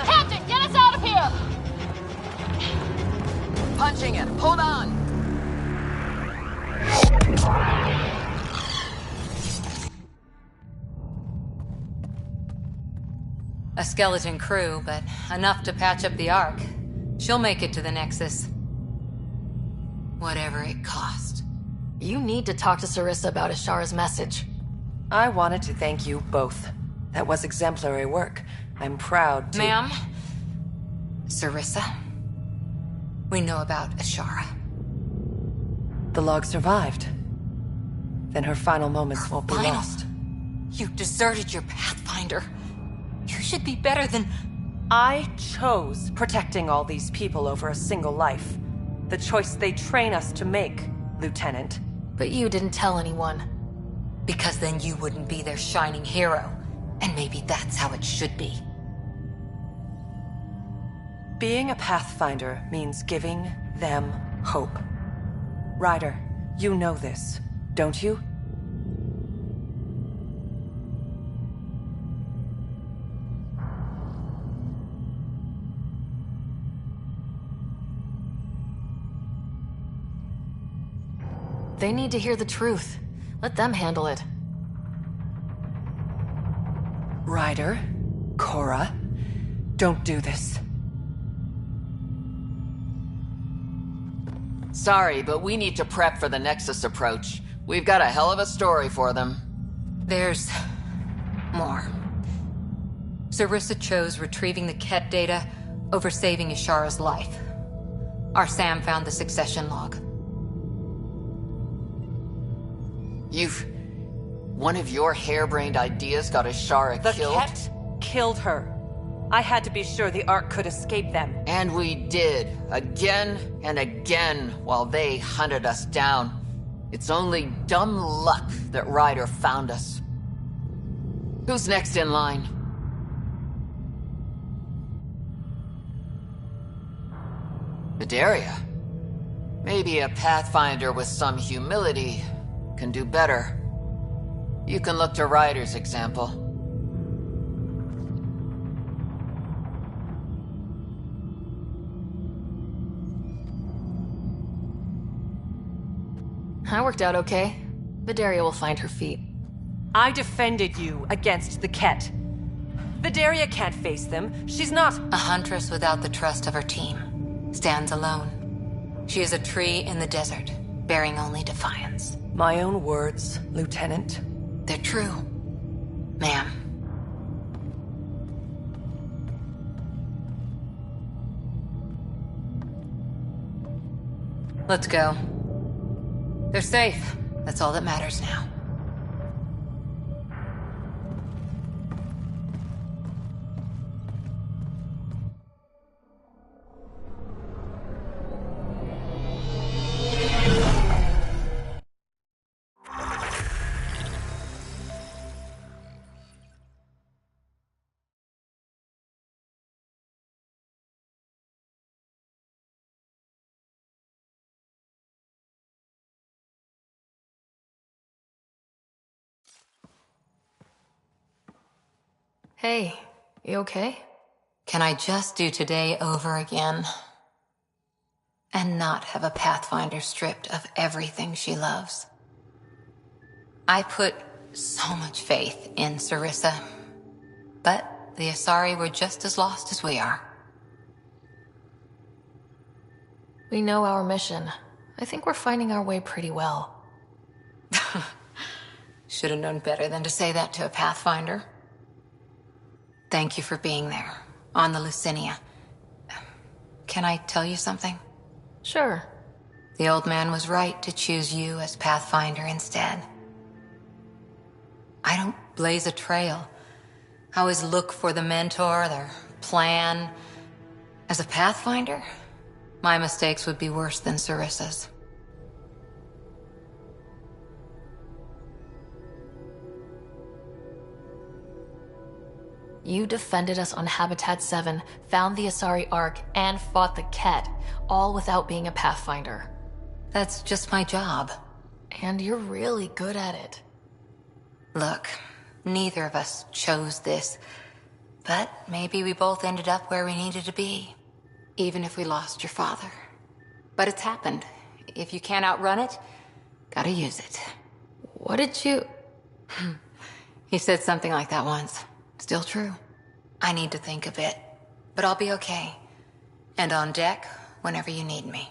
Captain, get us out of here! Punching it. Hold on. A skeleton crew, but enough to patch up the Ark. She'll make it to the Nexus. Whatever it cost. You need to talk to Sarissa about Ashara's message. I wanted to thank you both. That was exemplary work. I'm proud to— Ma'am? Sarissa? We know about Ashara. The log survived. Then her final moments won't be Final? lost. You deserted your Pathfinder. You should be better than... I chose protecting all these people over a single life. The choice they train us to make, Lieutenant. But you didn't tell anyone. Because then you wouldn't be their shining hero. And maybe that's how it should be. Being a Pathfinder means giving them hope. Ryder, you know this, don't you? They need to hear the truth. Let them handle it. Ryder, Cora, don't do this. Sorry, but we need to prep for the Nexus approach. We've got a hell of a story for them. There's... more. Sarissa chose retrieving the Ket data over saving Ashara's life. Our Sam found the succession log. One of your harebrained ideas got Ashara killed? The Ket killed her. I had to be sure the Ark could escape them. And we did, again and again, while they hunted us down. It's only dumb luck that Ryder found us. Who's next in line? Vidaria. Maybe a Pathfinder with some humility can do better. You can look to Ryder's example. That worked out okay. Vidaria will find her feet. I defended you against the Ket. Vidaria can't face them. She's not— A huntress without the trust of her team. Stands alone. She is a tree in the desert, bearing only defiance. My own words, Lieutenant. They're true, ma'am. Let's go. They're safe. That's all that matters now. Hey, you okay? Can I just do today over again? And not have a Pathfinder stripped of everything she loves? I put so much faith in Sarissa, but the Asari were just as lost as we are. We know our mission. I think we're finding our way pretty well. Should have known better than to say that to a Pathfinder. Thank you for being there, on the Lucinia. Can I tell you something? Sure. The old man was right to choose you as Pathfinder instead. I don't blaze a trail. I always look for the mentor, their plan. As a Pathfinder, my mistakes would be worse than Sarissa's. You defended us on Habitat 7, found the Asari Ark, and fought the Ket, all without being a Pathfinder. That's just my job. And you're really good at it. Look, neither of us chose this, but maybe we both ended up where we needed to be, even if we lost your father. But it's happened. If you can't outrun it, gotta use it. What did you... He said something like that once. Still true. I need to think a bit, but I'll be okay. And on deck whenever you need me.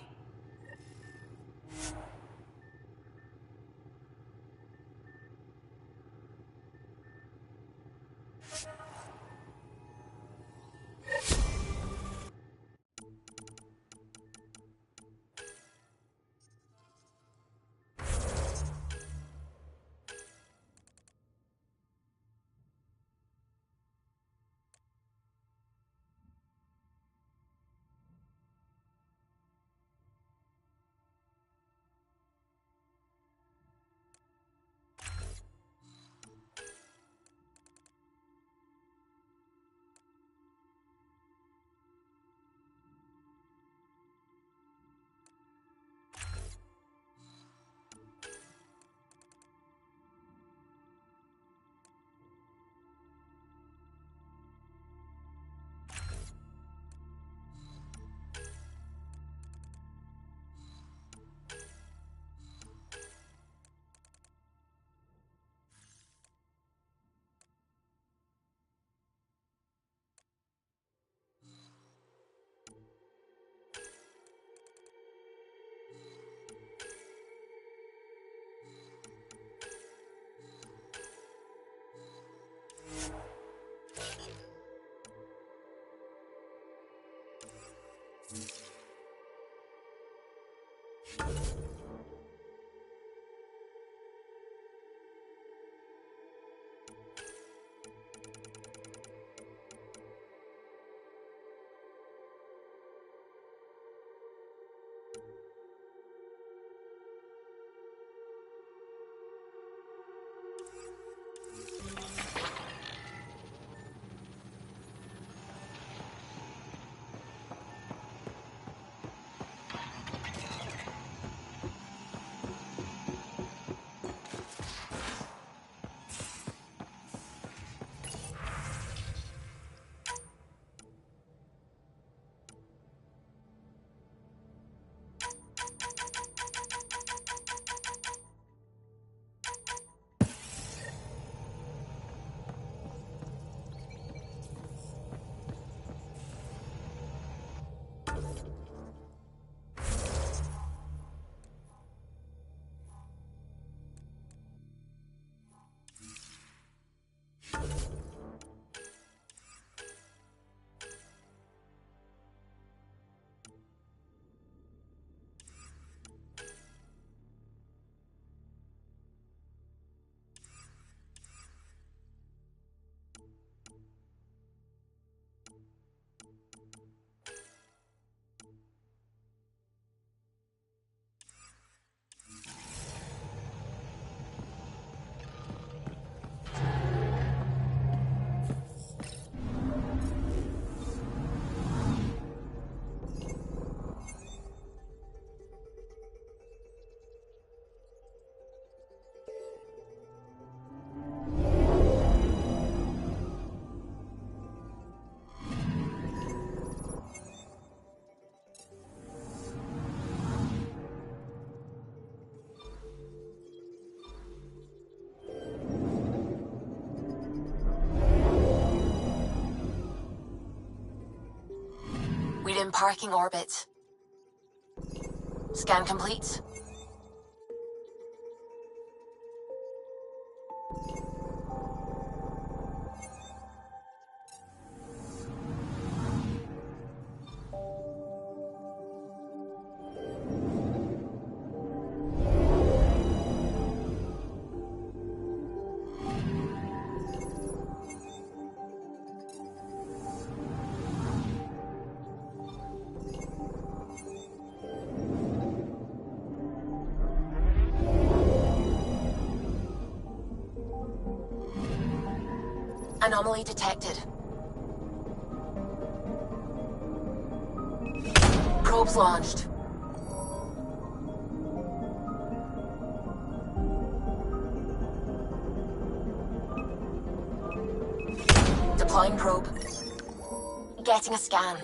In parking orbit. Scan complete. Anomaly detected. Probes launched. Deploying probe. Getting a scan.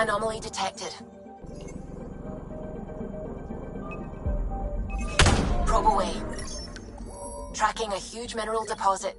Anomaly detected. Probe away. Tracking a huge mineral deposit.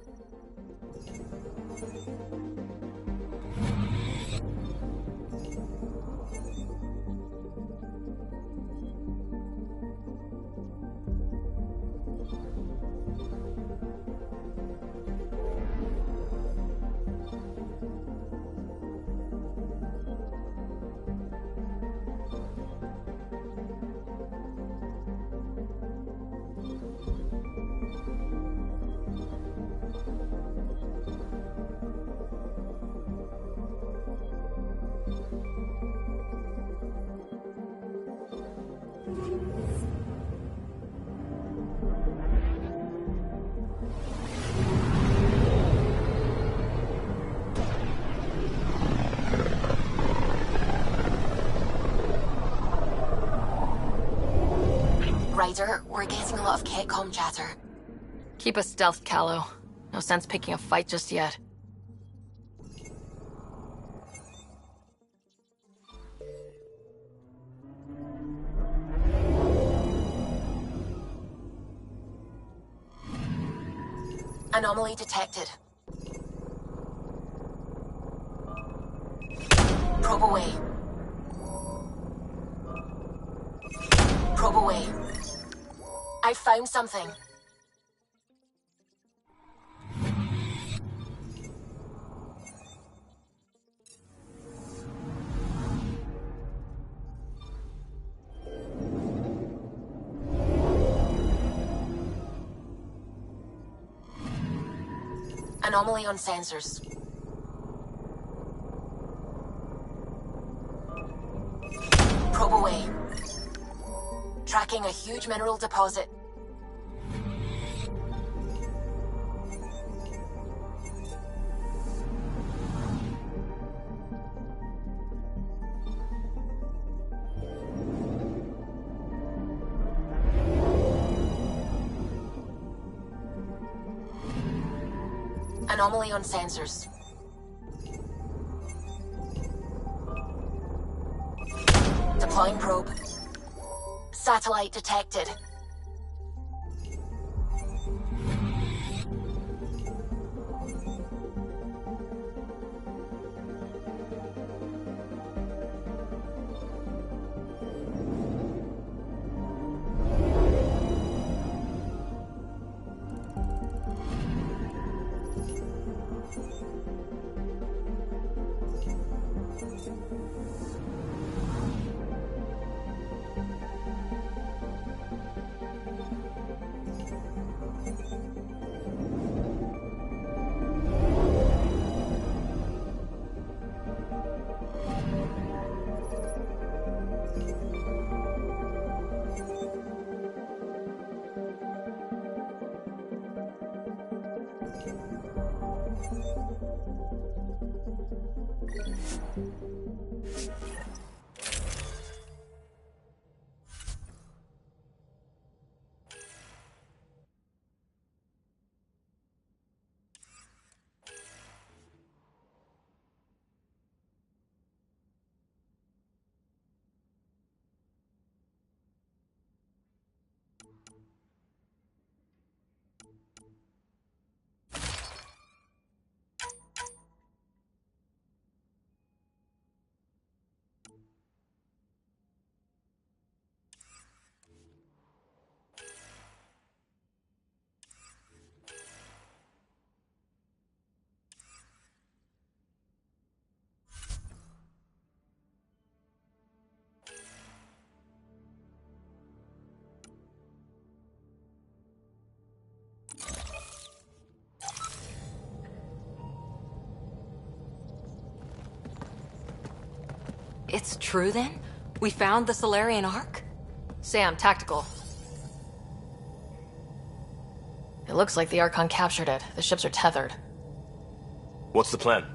Ryder, we're getting a lot of Ketcom chatter. Keep us stealth, Callow. No sense picking a fight just yet. Anomaly detected. Probe away. Probe away. I found something. Anomaly on sensors. Probe away. Tracking a huge mineral deposit. Anomaly on sensors. Deploying probe. Satellite detected. It's true then? We found the Solarian Ark? Sam, tactical. It looks like the Archon captured it. The ships are tethered. What's the plan?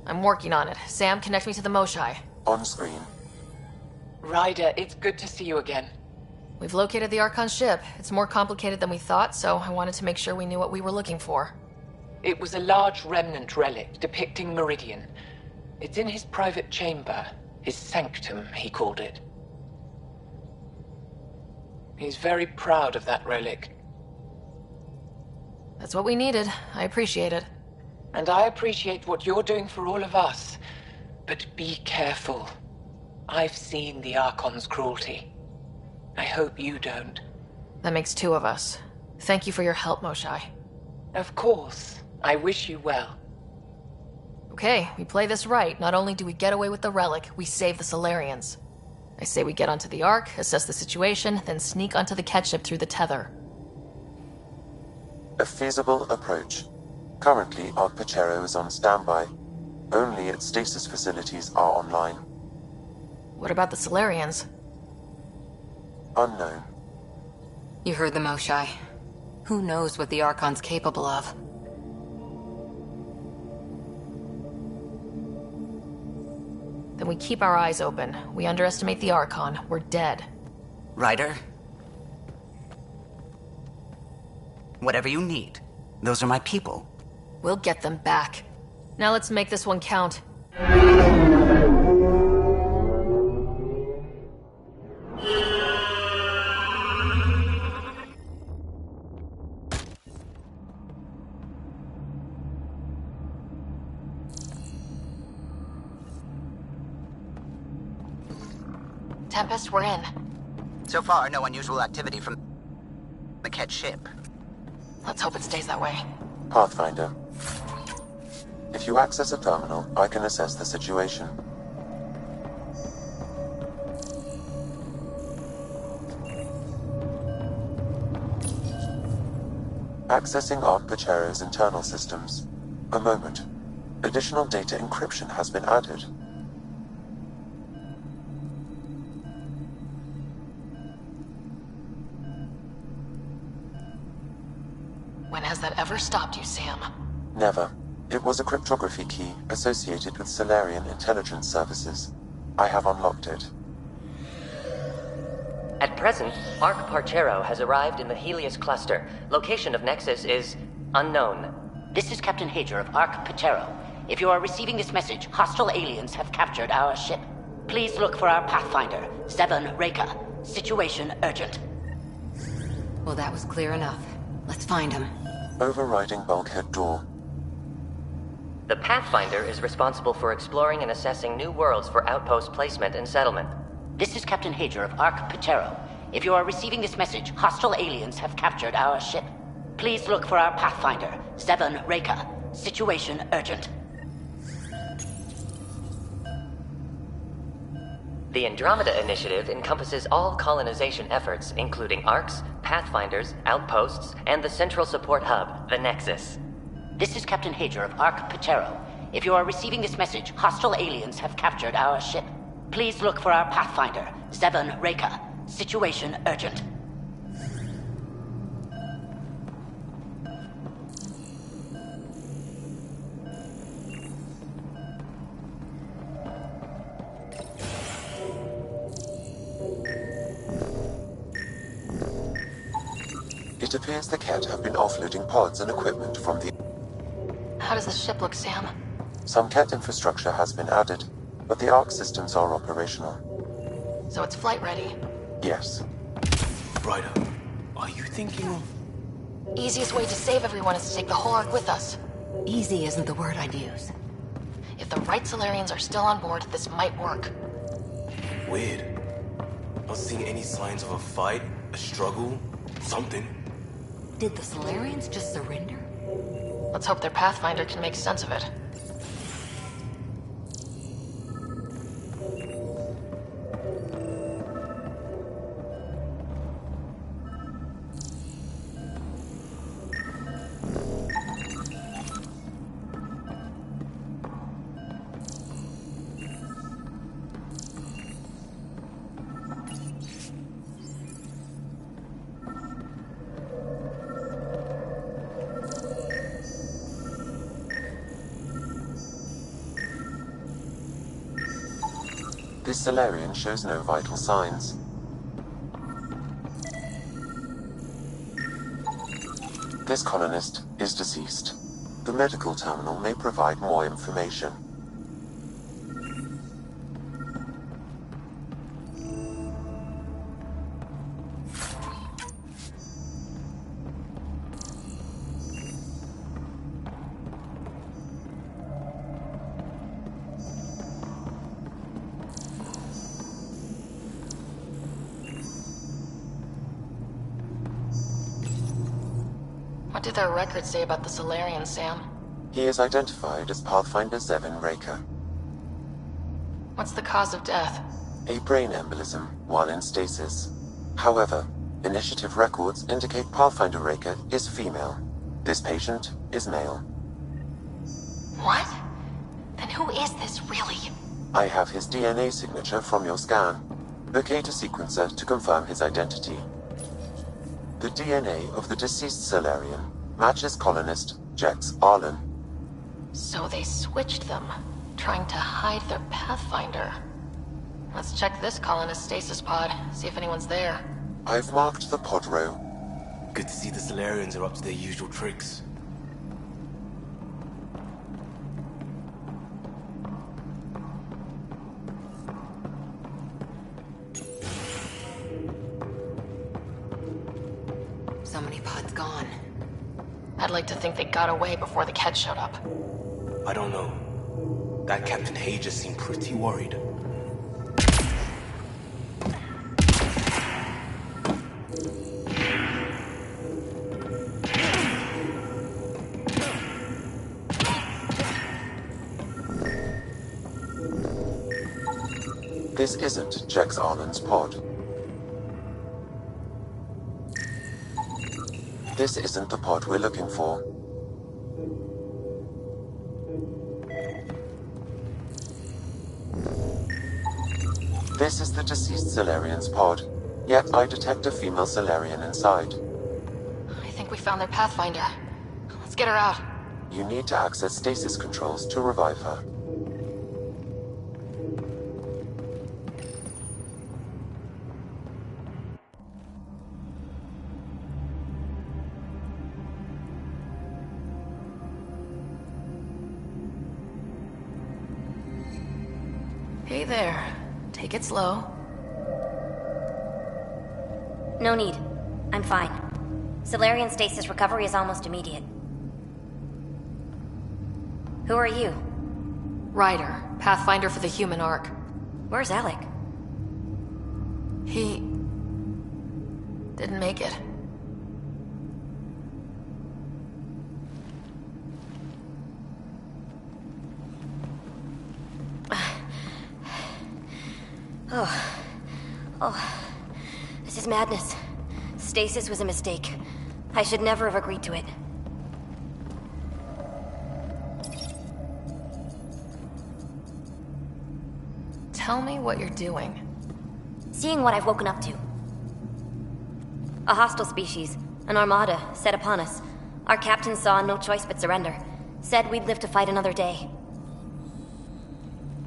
I'm working on it. Sam, connect me to the Moshai. On screen. Ryder, it's good to see you again. We've located the Archon ship. It's more complicated than we thought, so I wanted to make sure we knew what we were looking for. It was a large remnant relic depicting Meridian. It's in his private chamber. His sanctum, he called it. He's very proud of that relic. That's what we needed. I appreciate it. And I appreciate what you're doing for all of us. But be careful. I've seen the Archon's cruelty. I hope you don't. That makes two of us. Thank you for your help, Moshai. Of course. I wish you well. Okay, we play this right. Not only do we get away with the relic, we save the Solarians. I say we get onto the Ark, assess the situation, then sneak onto the Ket ship through the tether. A feasible approach. Currently, Ark Pachero is on standby. Only its stasis facilities are online. What about the Solarians? Unknown. You heard the Moshai. Who knows what the Archon's capable of? Then we keep our eyes open. We underestimate the Archon. We're dead. Ryder? Whatever you need. Those are my people. We'll get them back. Now let's make this one count. Tempest, we're in. So far, no unusual activity from the Ket ship. Let's hope it stays that way. Pathfinder. If you access a terminal, I can assess the situation. Accessing Ark Pachero's internal systems. A moment. Additional data encryption has been added. When has that ever stopped you, Sam? Never. It was a cryptography key associated with Solarian intelligence services. I have unlocked it. At present, Ark Parchero has arrived in the Helios cluster. Location of Nexus is unknown. This is Captain Hager of Ark Pachero. If you are receiving this message, hostile aliens have captured our ship. Please look for our Pathfinder, 7 Reka. Situation urgent. Well, that was clear enough. Let's find him. Overriding bulkhead door. The Pathfinder is responsible for exploring and assessing new worlds for outpost placement and settlement. This is Captain Hager of Ark Pachero. If you are receiving this message, hostile aliens have captured our ship. Please look for our Pathfinder, 7 Reka. Situation urgent. The Andromeda Initiative encompasses all colonization efforts, including Arks, Pathfinders, outposts, and the central support hub, the Nexus. This is Captain Hager of Ark Pachero. If you are receiving this message, hostile aliens have captured our ship. Please look for our Pathfinder, 7 Reka. Situation urgent. It appears the Ket have been offloading pods and equipment from the... How does the ship look, Sam? Some Ket infrastructure has been added, but the Ark systems are operational. So it's flight ready? Yes. Ryder, are you thinking of... Easiest way to save everyone is to take the whole Ark with us. Easy isn't the word I'd use. If the right Solarians are still on board, this might work. Weird. Not seeing any signs of a fight, a struggle, something. Did the Solarians just surrender? Let's hope their Pathfinder can make sense of it. This Solarian shows no vital signs. This colonist is deceased. The medical terminal may provide more information. What do their records say about the Solarian, Sam? He is identified as Pathfinder 7 Raker. What's the cause of death? A brain embolism while in stasis. However, initiative records indicate Pathfinder Raker is female. This patient is male. What? Then who is this, really? I have his DNA signature from your scan. Locate a sequencer to confirm his identity. The DNA of the deceased Solarian matches colonist Jex Arlen. So they switched them, trying to hide their Pathfinder. Let's check this colonist stasis pod, see if anyone's there. I've marked the pod row. Good to see the Solarians are up to their usual tricks. So many pods gone. I'd like to think they got away before the Ket showed up. I don't know. That Captain Hay just seemed pretty worried. This isn't Jex Arlen's pod. This isn't the pod we're looking for. This is the deceased Solarian's pod, yet I detect a female Solarian inside. I think we found their Pathfinder. Let's get her out. You need to access stasis controls to revive her. Hey there. Take it slow. No need. I'm fine. Solarian stasis recovery is almost immediate. Who are you? Ryder, Pathfinder for the human arc. Where's Alec? He... didn't make it. Oh. This is madness. Stasis was a mistake. I should never have agreed to it. Tell me what you're doing. Seeing what I've woken up to. A hostile species, an armada, set upon us. Our captain saw no choice but surrender. Said we'd live to fight another day.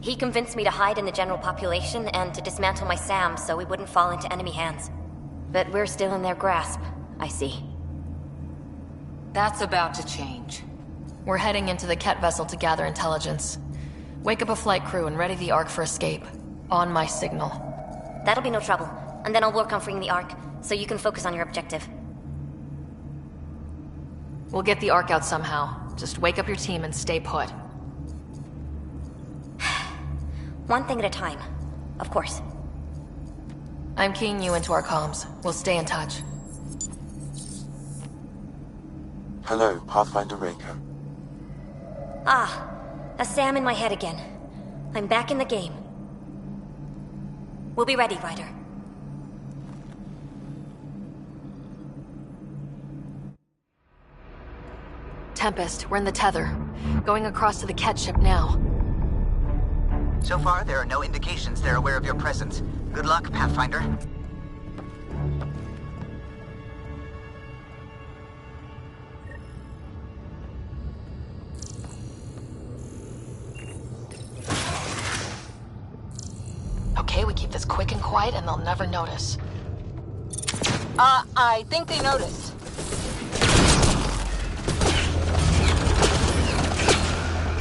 He convinced me to hide in the general population and to dismantle my SAM so we wouldn't fall into enemy hands. But we're still in their grasp, I see. That's about to change. We're heading into the Ket vessel to gather intelligence. Wake up a flight crew and ready the Ark for escape. On my signal. That'll be no trouble. And then I'll work on freeing the Ark, so you can focus on your objective. We'll get the Ark out somehow. Just wake up your team and stay put. One thing at a time. Of course. I'm keying you into our comms. We'll stay in touch. Hello, Pathfinder Raker. Ah, a SAM in my head again. I'm back in the game. We'll be ready, Ryder. Tempest, we're in the tether. Going across to the Ket ship now. So far, there are no indications they're aware of your presence. Good luck, Pathfinder. this quick and quiet and they'll never notice. I think they noticed.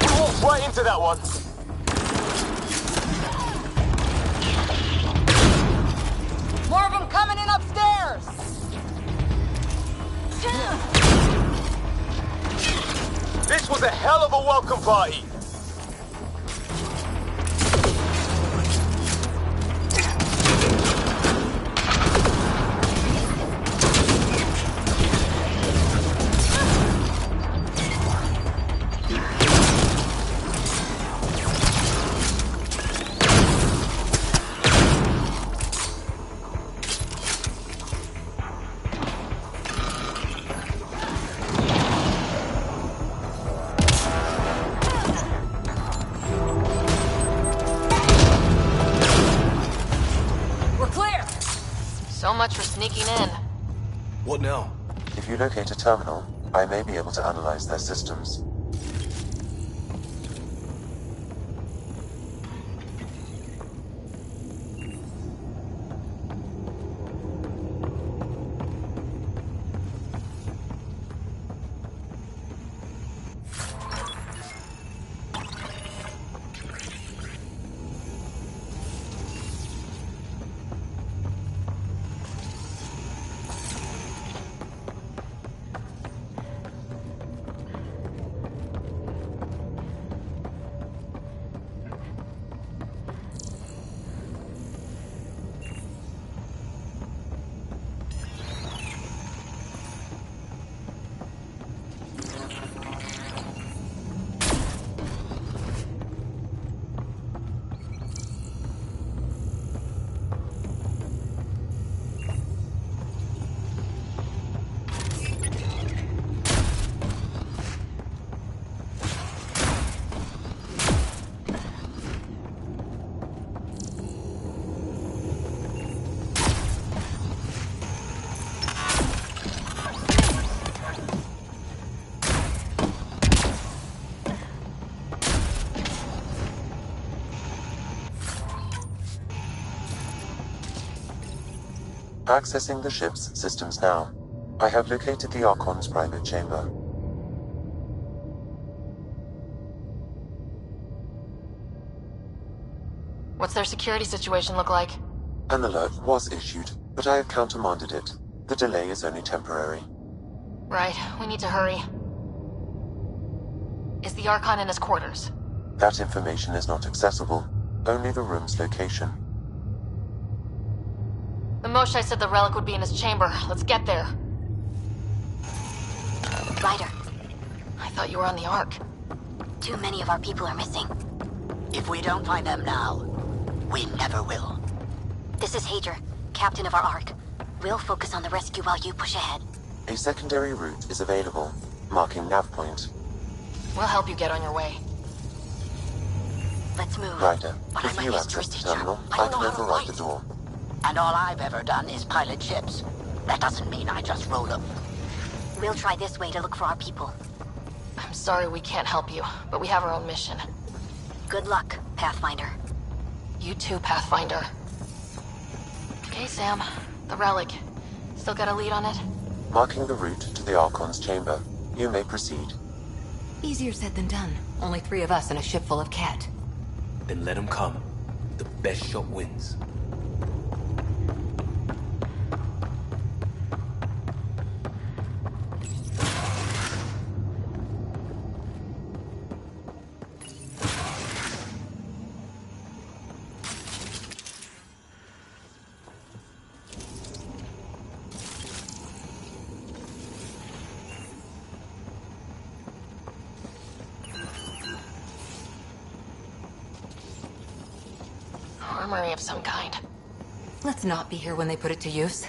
You walked right into that one. More of them coming in upstairs! This was a hell of a welcome party. So much for sneaking in. What now? If you locate a terminal, I may be able to analyze their systems. Accessing the ship's systems now. I have located the Archon's private chamber. What's their security situation look like? An alert was issued, but I have countermanded it. The delay is only temporary. Right, we need to hurry. Is the Archon in his quarters? That information is not accessible, only the room's location. The Moshai said the relic would be in his chamber. Let's get there. Ryder, I thought you were on the Ark. too many of our people are missing. If we don't find them now, we never will. This is Hager, captain of our Ark. We'll focus on the rescue while you push ahead. A secondary route is available, marking nav point. We'll help you get on your way. Let's move. Ryder, But if I'm a you history access the teacher. terminal, I I don't can know how to override the fight. door. And all I've ever done is pilot ships. That doesn't mean I just roll them. We'll try this way to look for our people. I'm sorry we can't help you, but we have our own mission. Good luck, Pathfinder. You too, Pathfinder. Okay, Sam. The relic. Still got a lead on it? Marking the route to the Archon's chamber. You may proceed. Easier said than done. Only 3 of us and a ship full of cat. Then let them come. The best shot wins. Armory of some kind. Let's not be here when they put it to use.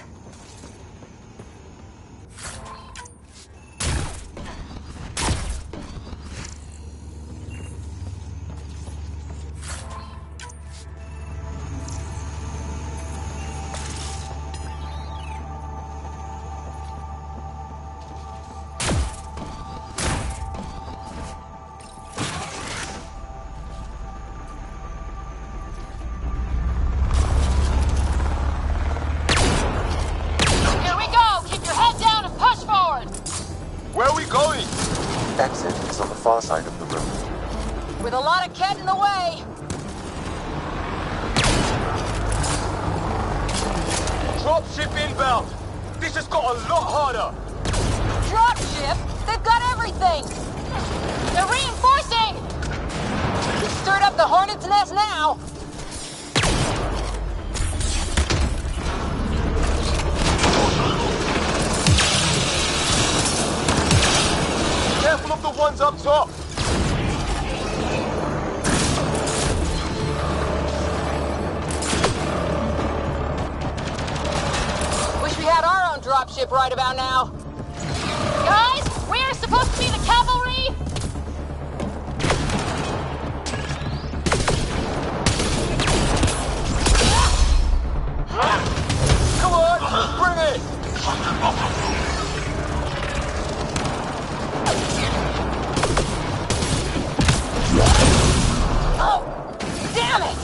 exit is on the far side of the room. With a lot of Ket in the way! Dropship inbound! This has got a lot harder! Dropship? They've got everything! They're reinforcing! We've stirred up the hornet's nest now! Careful of the ones up top! Wish we had our own dropship right about now. Guys, we're supposed to be the cavalry! Come on, bring it! Oh, damn it!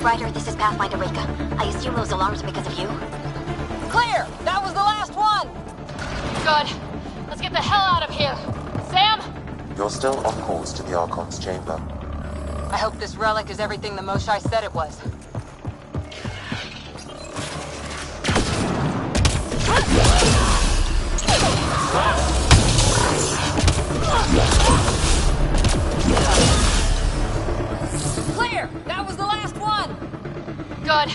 Ryder, this is Pathfinder Reka. I assume those alarms are because of you? Clear! That was the last one! Good. Let's get the hell out of here. Sam? You're still on course to the Archon's chamber. I hope this relic is everything the Moshai said it was. Clear! That was the last one! Good.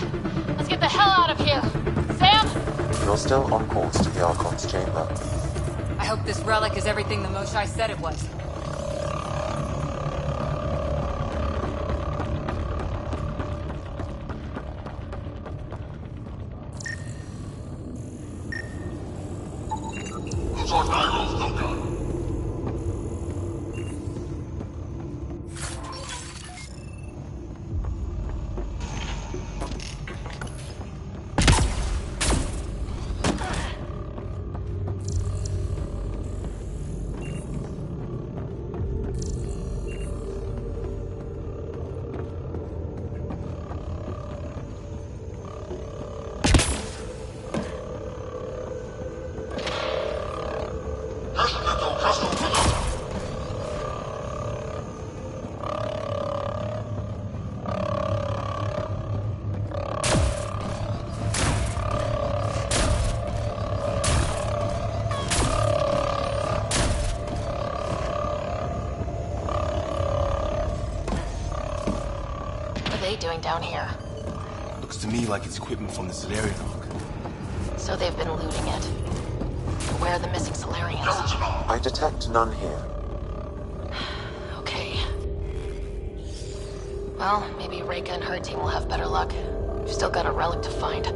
Let's get the hell out of here. Sam? You're still on course to the Archon's chamber. I hope this relic is everything the Moshai said it was. Doing down here? Looks to me like it's equipment from the Solarian Ark. So they've been looting it. Where are the missing Solarians? I detect none here. Okay. Well, maybe Reka and her team will have better luck. We've still got a relic to find.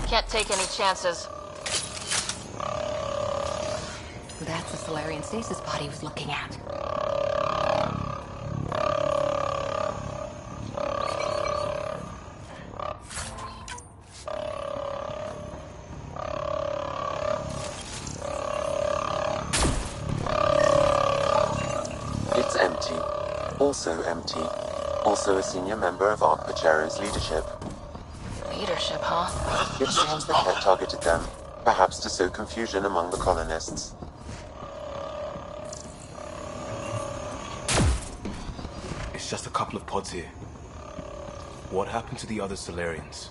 Can't take any chances. That's the Solarian stasis pod he was looking at. It's empty. Also empty. Also a senior member of Ark Pachero's leadership. Leadership, huh? It seems the Ket targeted them, perhaps to sow confusion among the colonists. It's just a couple of pods here. What happened to the other Solarians?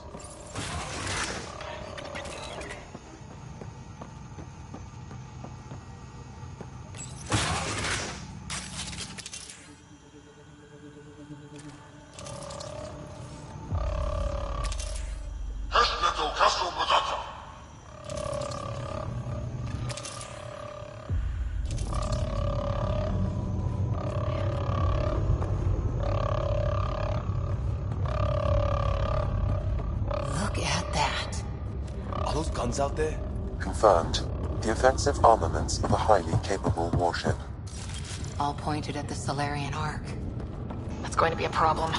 Out there? Confirmed. The offensive armaments of a highly capable warship. All pointed at the Solarian Ark. That's going to be a problem.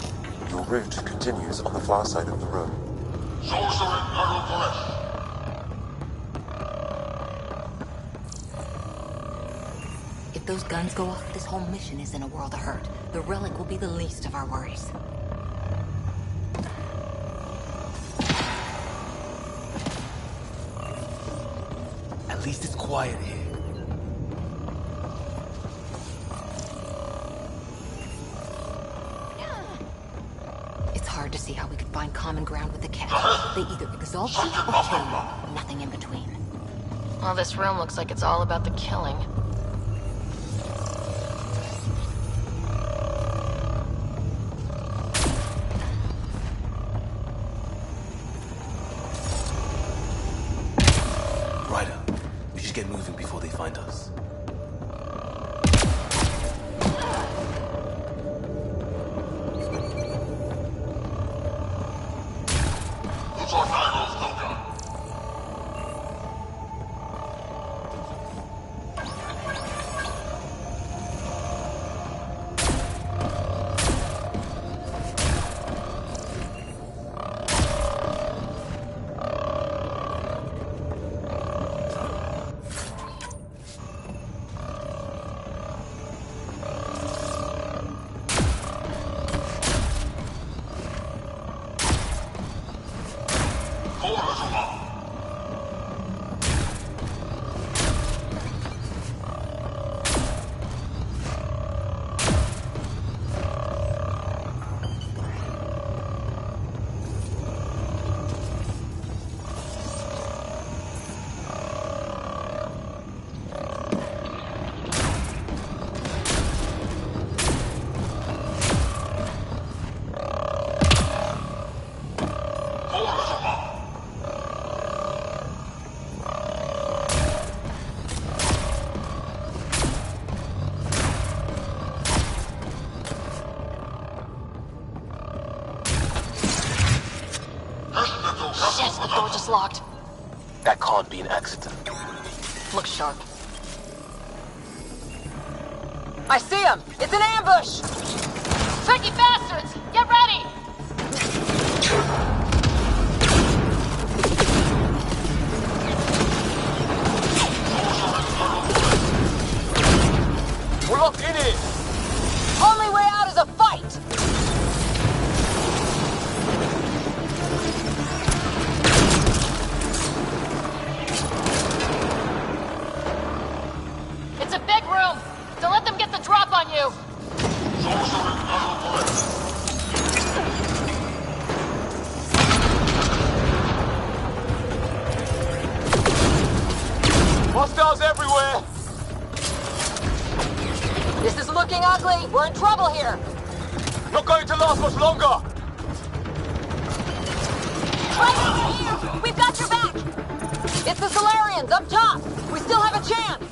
Your route continues on the far side of the room. If those guns go off, this whole mission is in a world of hurt. The relic will be the least of our worries. At least it's quiet here. It's hard to see how we could find common ground with the Ket. They either exalt you or kill you. Nothing in between. Well, this room looks like it's all about the killing. Get moving before they find us. Locked. That can't be an accident. Look sharp. I see him! It's an ambush! Tricky bastards! Get ready! We're locked in it! Only way out is a fight! Drop on you! Hostiles everywhere! This is looking ugly! We're in trouble here! Not going to last much longer! Right here! We've got your back! It's the Solarians, up top! We still have a chance!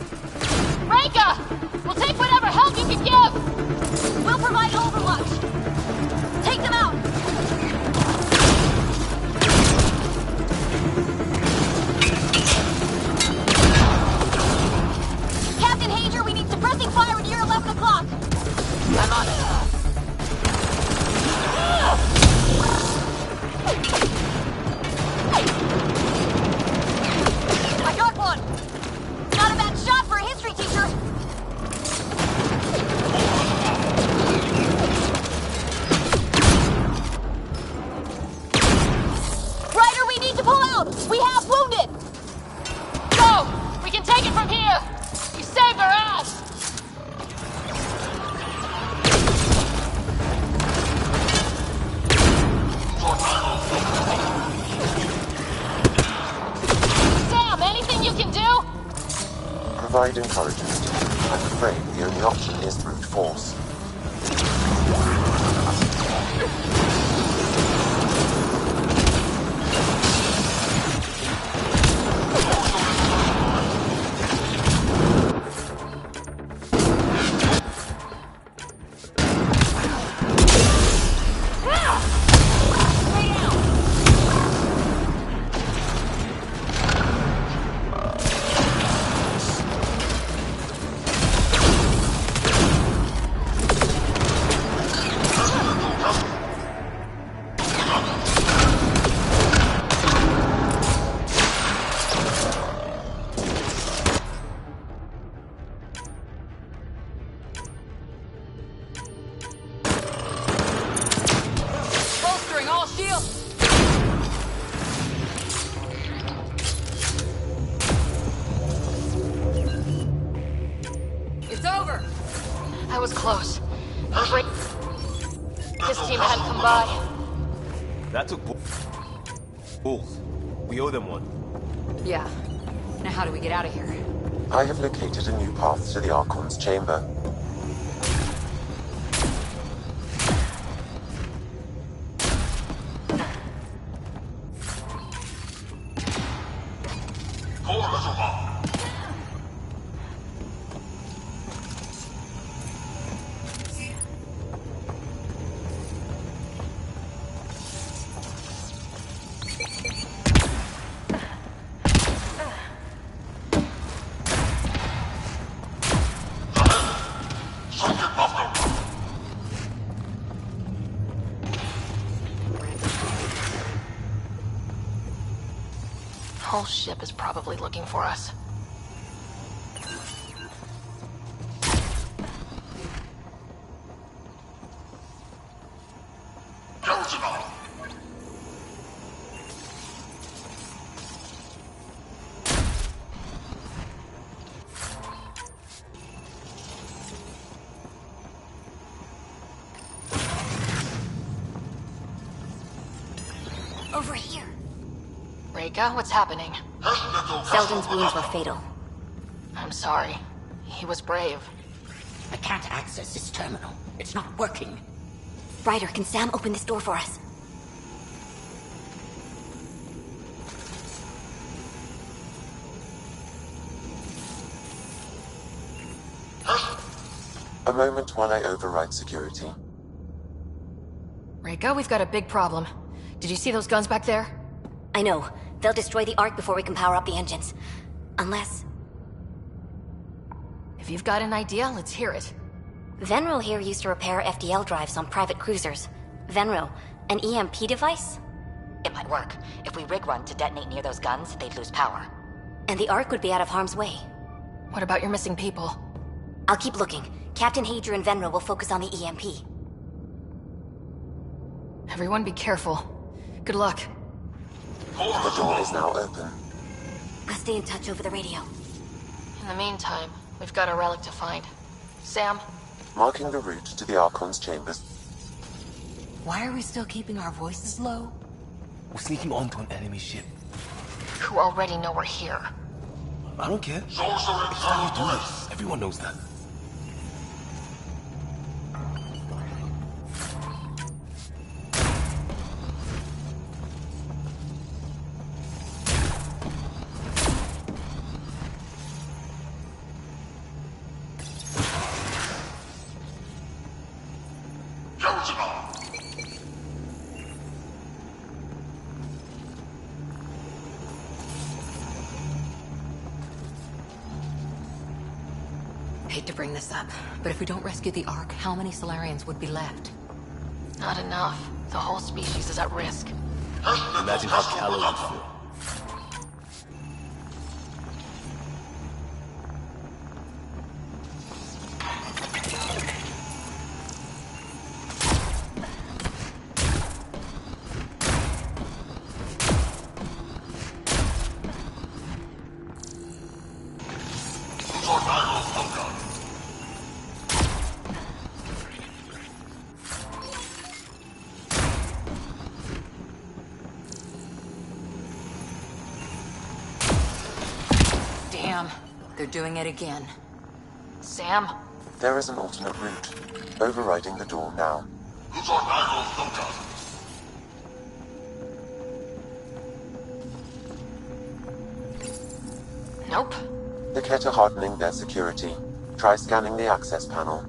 Reka! We'll take whatever help you can give! We'll provide overwatch! Take them out! I'm here! You saved our ass! Sam, anything you can do? Provide encouragement. I'm afraid the only option is brute force. Bolstering all shields! It's over! I was close. His team hadn't come by. That took balls. We owe them one. Yeah. Now how do we get out of here? I have located a new path to the Archon's chamber. Whole ship is probably looking for us. Over here. Reka, what's happening? Selden's wounds were fatal. I'm sorry. He was brave. I can't access this terminal. It's not working. Ryder, can Sam open this door for us? A moment while I override security. Reka, we've got a big problem. Did you see those guns back there? I know. They'll destroy the Ark before we can power up the engines. Unless... If you've got an idea, let's hear it. Venril here used to repair FDL drives on private cruisers. Venril, an EMP device? It might work. If we rig one to detonate near those guns, they'd lose power. And the Ark would be out of harm's way. What about your missing people? I'll keep looking. Captain Hadrian and Venril will focus on the EMP. Everyone be careful. Good luck. The door is now open. I'll stay in touch over the radio. In the meantime, we've got a relic to find. Sam? Marking the route to the Archon's chambers. Why are we still keeping our voices low? We're sneaking onto an enemy ship. Who already know we're here. I don't care. It's how you do this. Everyone knows that. Hate to bring this up, but if we don't rescue the Ark, how many Solarians would be left? Not enough. The whole species is at risk. Imagine how Callow would feel. They're doing it again. Sam? There is an alternate route. Overriding the door now. Nope. The Ket are hardening their security. Try scanning the access panel.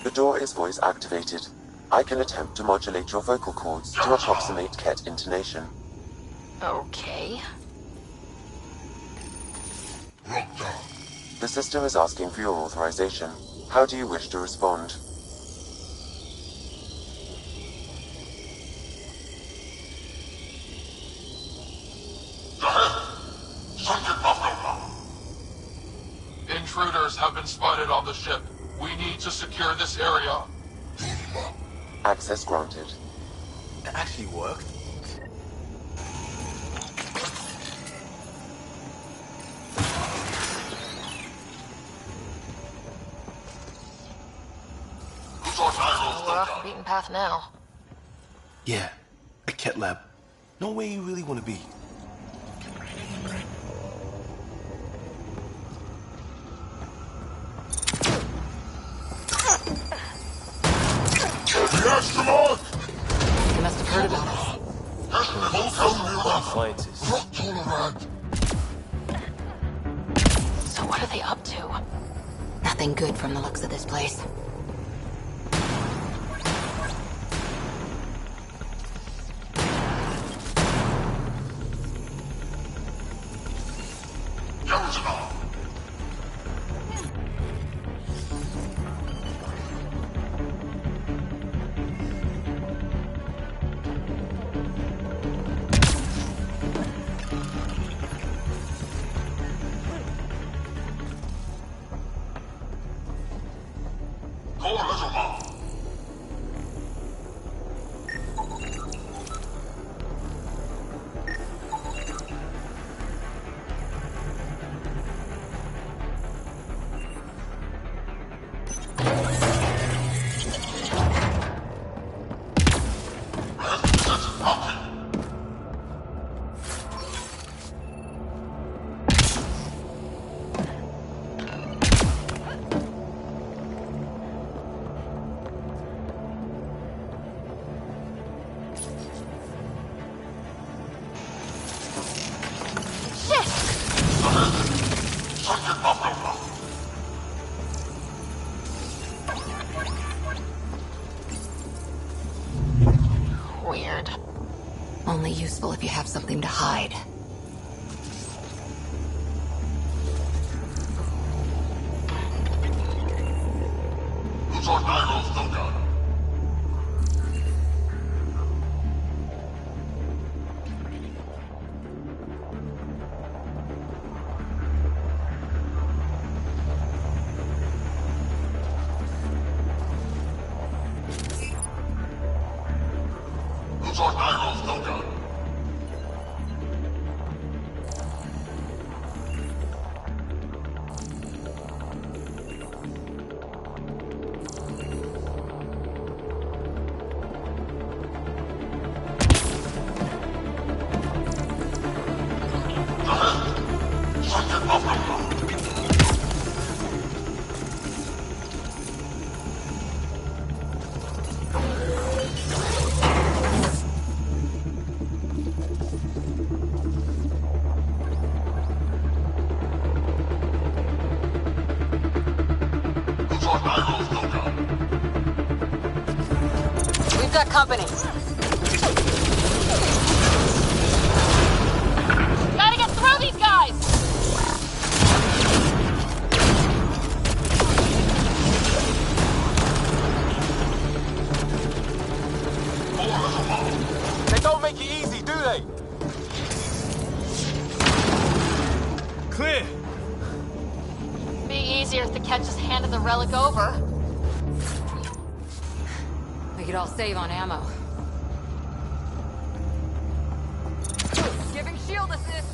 The door is voice activated. I can attempt to modulate your vocal cords to approximate Ket intonation. Okay. The system is asking for your authorization. How do you wish to respond? Intruders have been spotted on the ship. We need to secure this area. Access granted. It actually worked. We're off the beaten path now. Yeah, a Ket lab. No way you really want to be. They must have heard about us. Scientists. So what are they up to? Nothing good from the looks of this place. Weird. Only useful if you have something to hide. We've got company. Gotta get through these guys! They don't make it easy, do they? Clear. Be easier if the Ketch just handed the relic over. We could all save on ammo. Giving shield assist!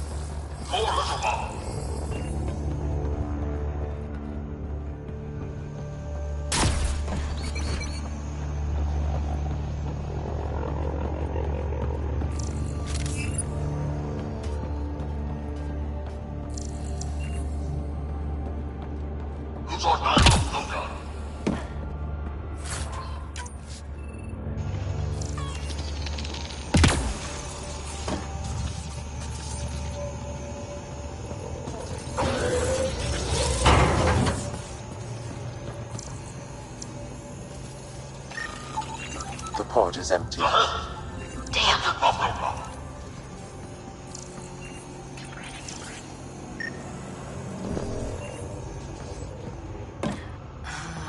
The pod is empty.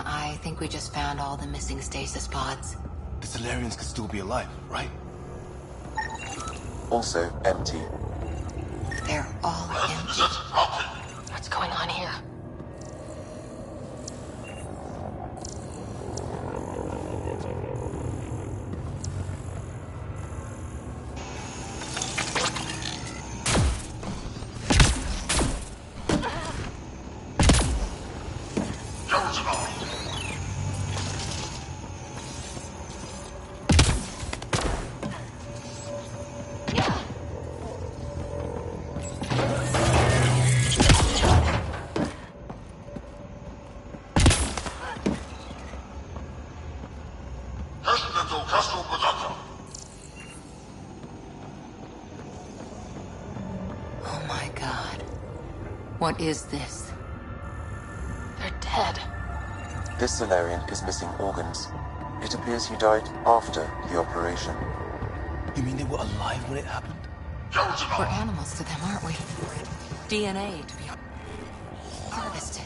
I think we just found all the missing stasis pods. The Solarians could still be alive, right? Also empty. They're all empty. What's going on here? Oh my god. What is this? They're dead. This Solarian is missing organs. It appears he died after the operation. You mean they were alive when it happened? We're animals to them, aren't we? DNA to be harvested.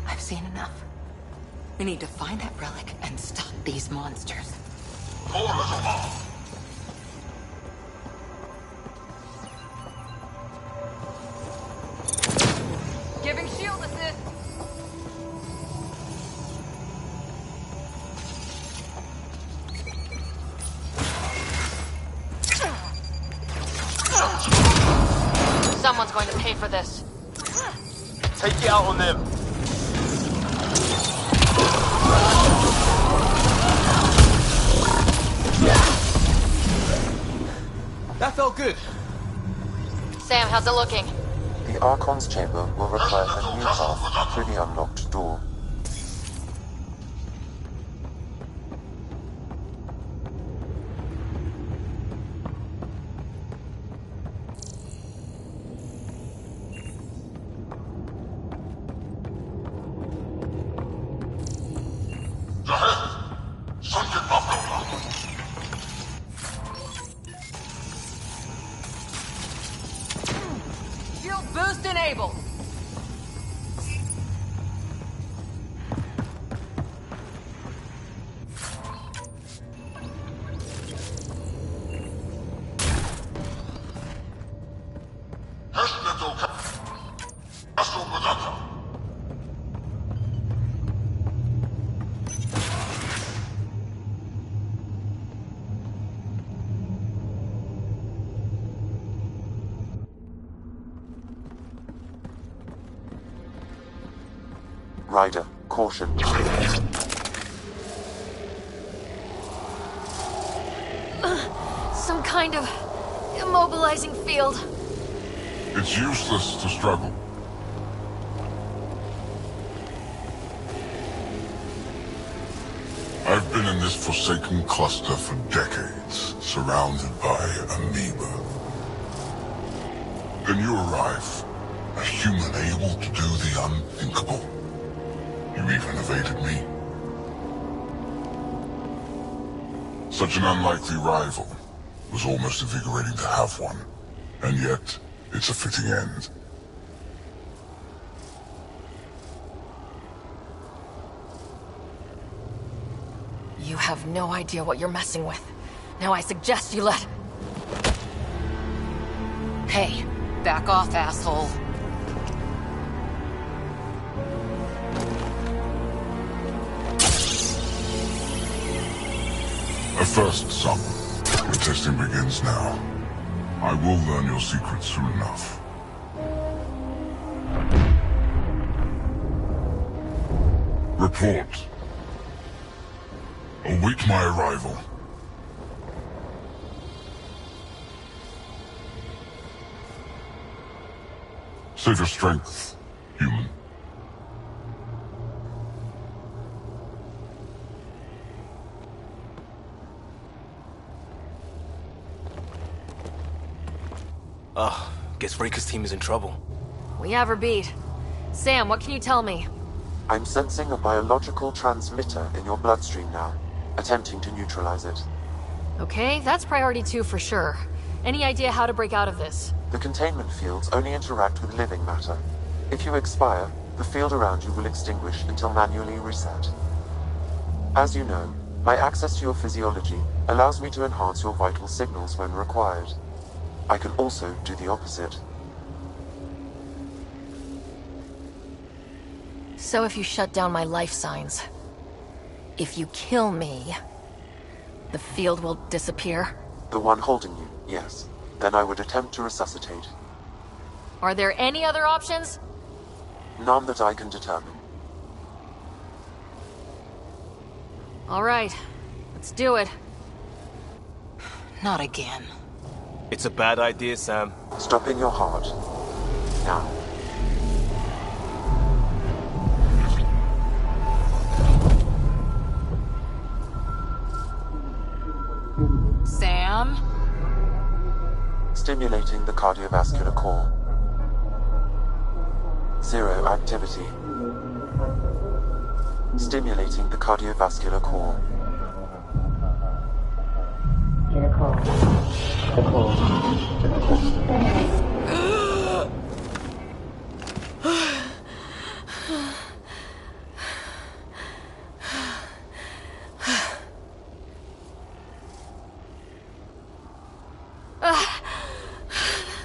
I've seen enough. We need to find that relic and stop these monsters. Giving shield assist! Someone's going to pay for this. Take it out on them. That felt good. Sam, how's it looking? The Archon's chamber will require a new path through the unlocked door. Shield boost enabled! Ryder, caution. Some kind of immobilizing field. It's useless to struggle. I've been in this forsaken cluster for decades, surrounded by amoeba. Then you arrive, a human able to do the unthinkable. You even evaded me. Such an unlikely rival. Was almost invigorating to have one. And yet, it's a fitting end. You have no idea what you're messing with. Now I suggest you let... Hey, back off, asshole. A first, son. The testing begins now. I will learn your secrets soon enough. Report. Await my arrival. Save your strength, human. Guess Reika's team is in trouble. We have her beat. Sam, what can you tell me? I'm sensing a biological transmitter in your bloodstream now, attempting to neutralize it. Okay, that's priority 2 for sure. Any idea how to break out of this? The containment fields only interact with living matter. If you expire, the field around you will extinguish until manually reset. As you know, my access to your physiology allows me to enhance your vital signals when required. I can also do the opposite. So if you shut down my life signs, if you kill me, the field will disappear? The one holding you, yes. Then I would attempt to resuscitate. Are there any other options? None that I can determine. All right, let's do it. Not again. It's a bad idea, Sam. Stop in your heart. Now. Sam? Stimulating the cardiovascular core. 0 activity. Stimulating the cardiovascular core.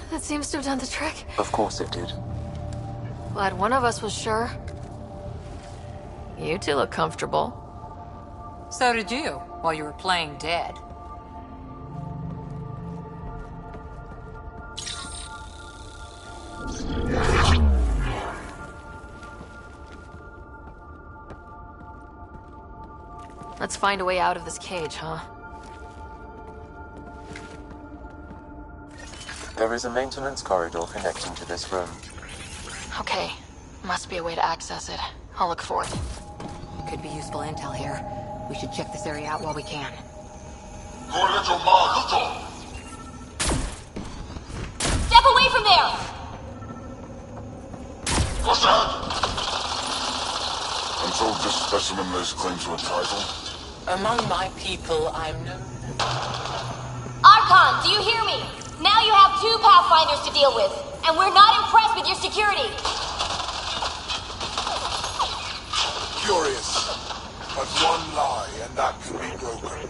That seems to have done the trick. Of course it did. Glad one of us was sure. You two look comfortable. So did you, while you were playing dead. Let's find a way out of this cage, huh? There is a maintenance corridor connecting to this room. Okay. Must be a way to access it. I'll look for it. Could be useful intel here. We should check this area out while we can. Step away from there! What's that? I'm told this specimen lays claim to a title. Among my people, I'm known. Archon, do you hear me? Now you have 2 Pathfinders to deal with, and we're not impressed with your security. Curious. But one lie, and that can be broken.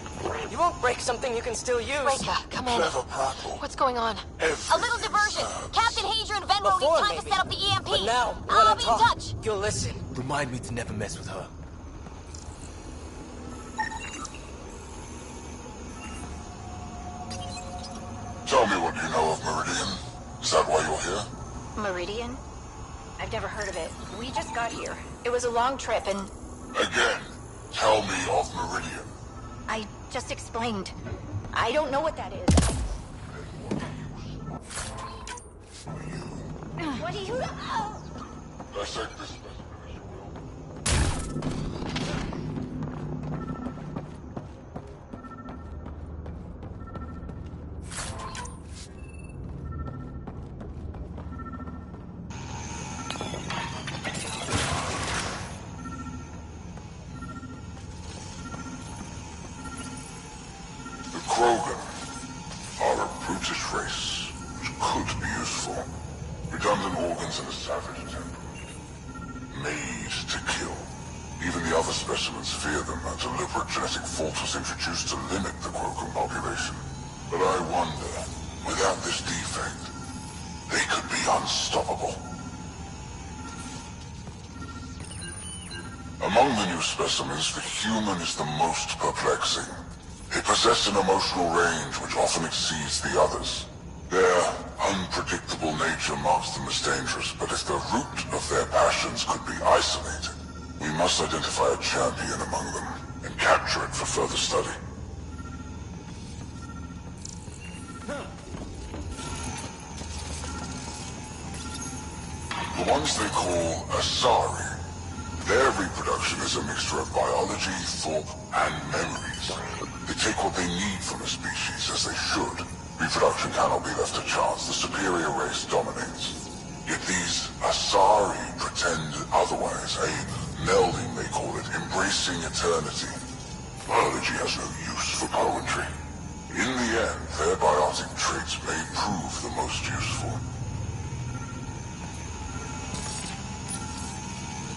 You won't break something you can still use. Reika, come in. Clever prattle. What's going on? A little diversion. Captain Hager and Venro Before, need time maybe. to set up the EMP. But now, when I'll I be in talk, touch. you'll listen. Remind me to never mess with her. Tell me what you know of Meridian. Is that why you're here? Meridian? I've never heard of it. We just got here. It was a long trip and... Again, tell me of Meridian. I just explained. I don't know what that is. What do you... Dissect this specimen as you will. The Krogan are a brutish race, which could be useful. Redundant organs and a savage temperament. Made to kill. Even the other specimens fear them. A deliberate genetic fault was introduced to limit the Krogan population. But I wonder, without this defect, they could be unstoppable. Among the new specimens, the human is the most perplexing. They possess an emotional range which often exceeds the others. Their unpredictable nature marks them as dangerous, but if the root of their passions could be isolated, we must identify a champion among them and capture it for further study. The ones they call Asari, their reproduction is a mixture of biology, thought, and memories. They take what they need from a species, as they should. Reproduction cannot be left to chance. The superior race dominates. Yet these Asari pretend otherwise. A melding, they call it, embracing eternity. Biology has no use for poetry. In the end, their biotic traits may prove the most useful.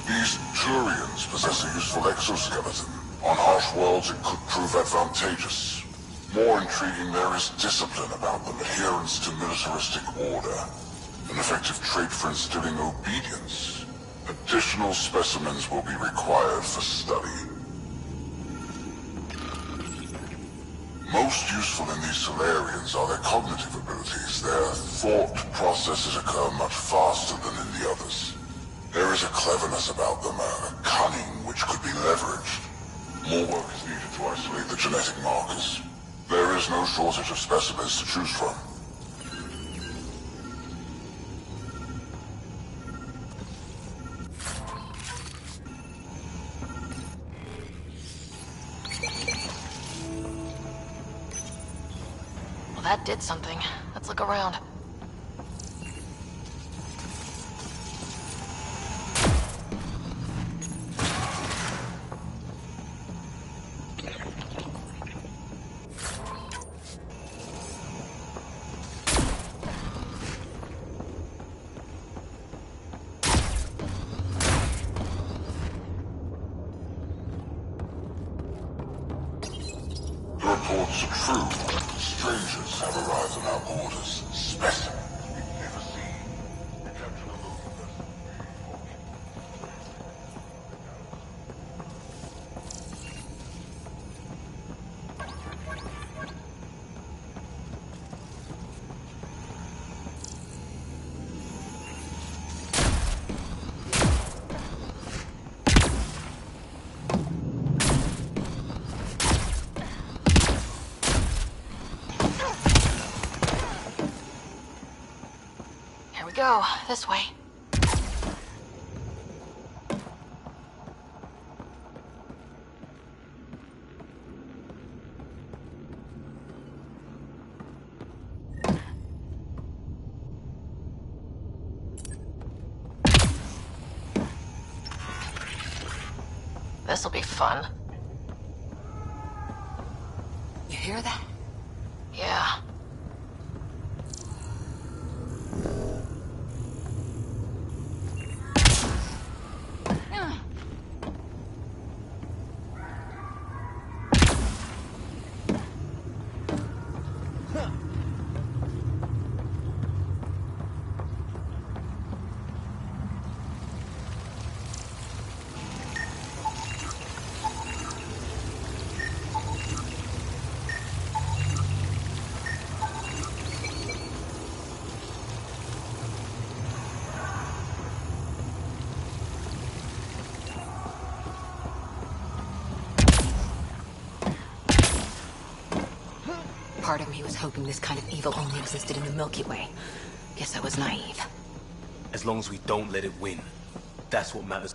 These Turians possess a useful exoskeleton. On harsh worlds, it could prove advantageous. More intriguing, there is discipline about them, adherence to militaristic order. An effective trait for instilling obedience. Additional specimens will be required for study. Most useful in these Solarians are their cognitive abilities. Their thought processes occur much faster than in the others. There is a cleverness about them, a cunning which could be leveraged. More work is needed to isolate the genetic markers. There is no shortage of specimens to choose from. Well, that did something. Let's look around. The reports are true. Strangers have arrived on our borders. Specimens we've never seen. Capture the local person. Here we go. This way. This'll be fun. You hear that? Yeah. Part of me was hoping this kind of evil only existed in the Milky Way. Guess I was naive. As long as we don't let it win, that's what matters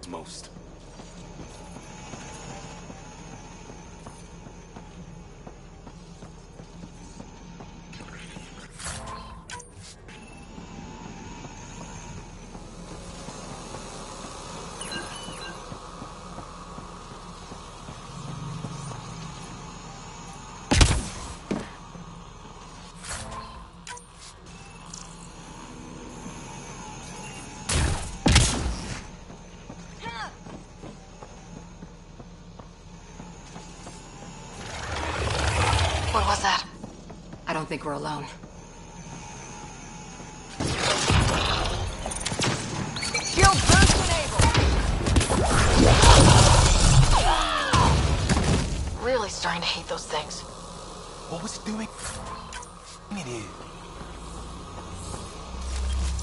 most. What was that? I don't think we're alone. Shield burst enabled! Really starting to hate those things. What was it doing in here?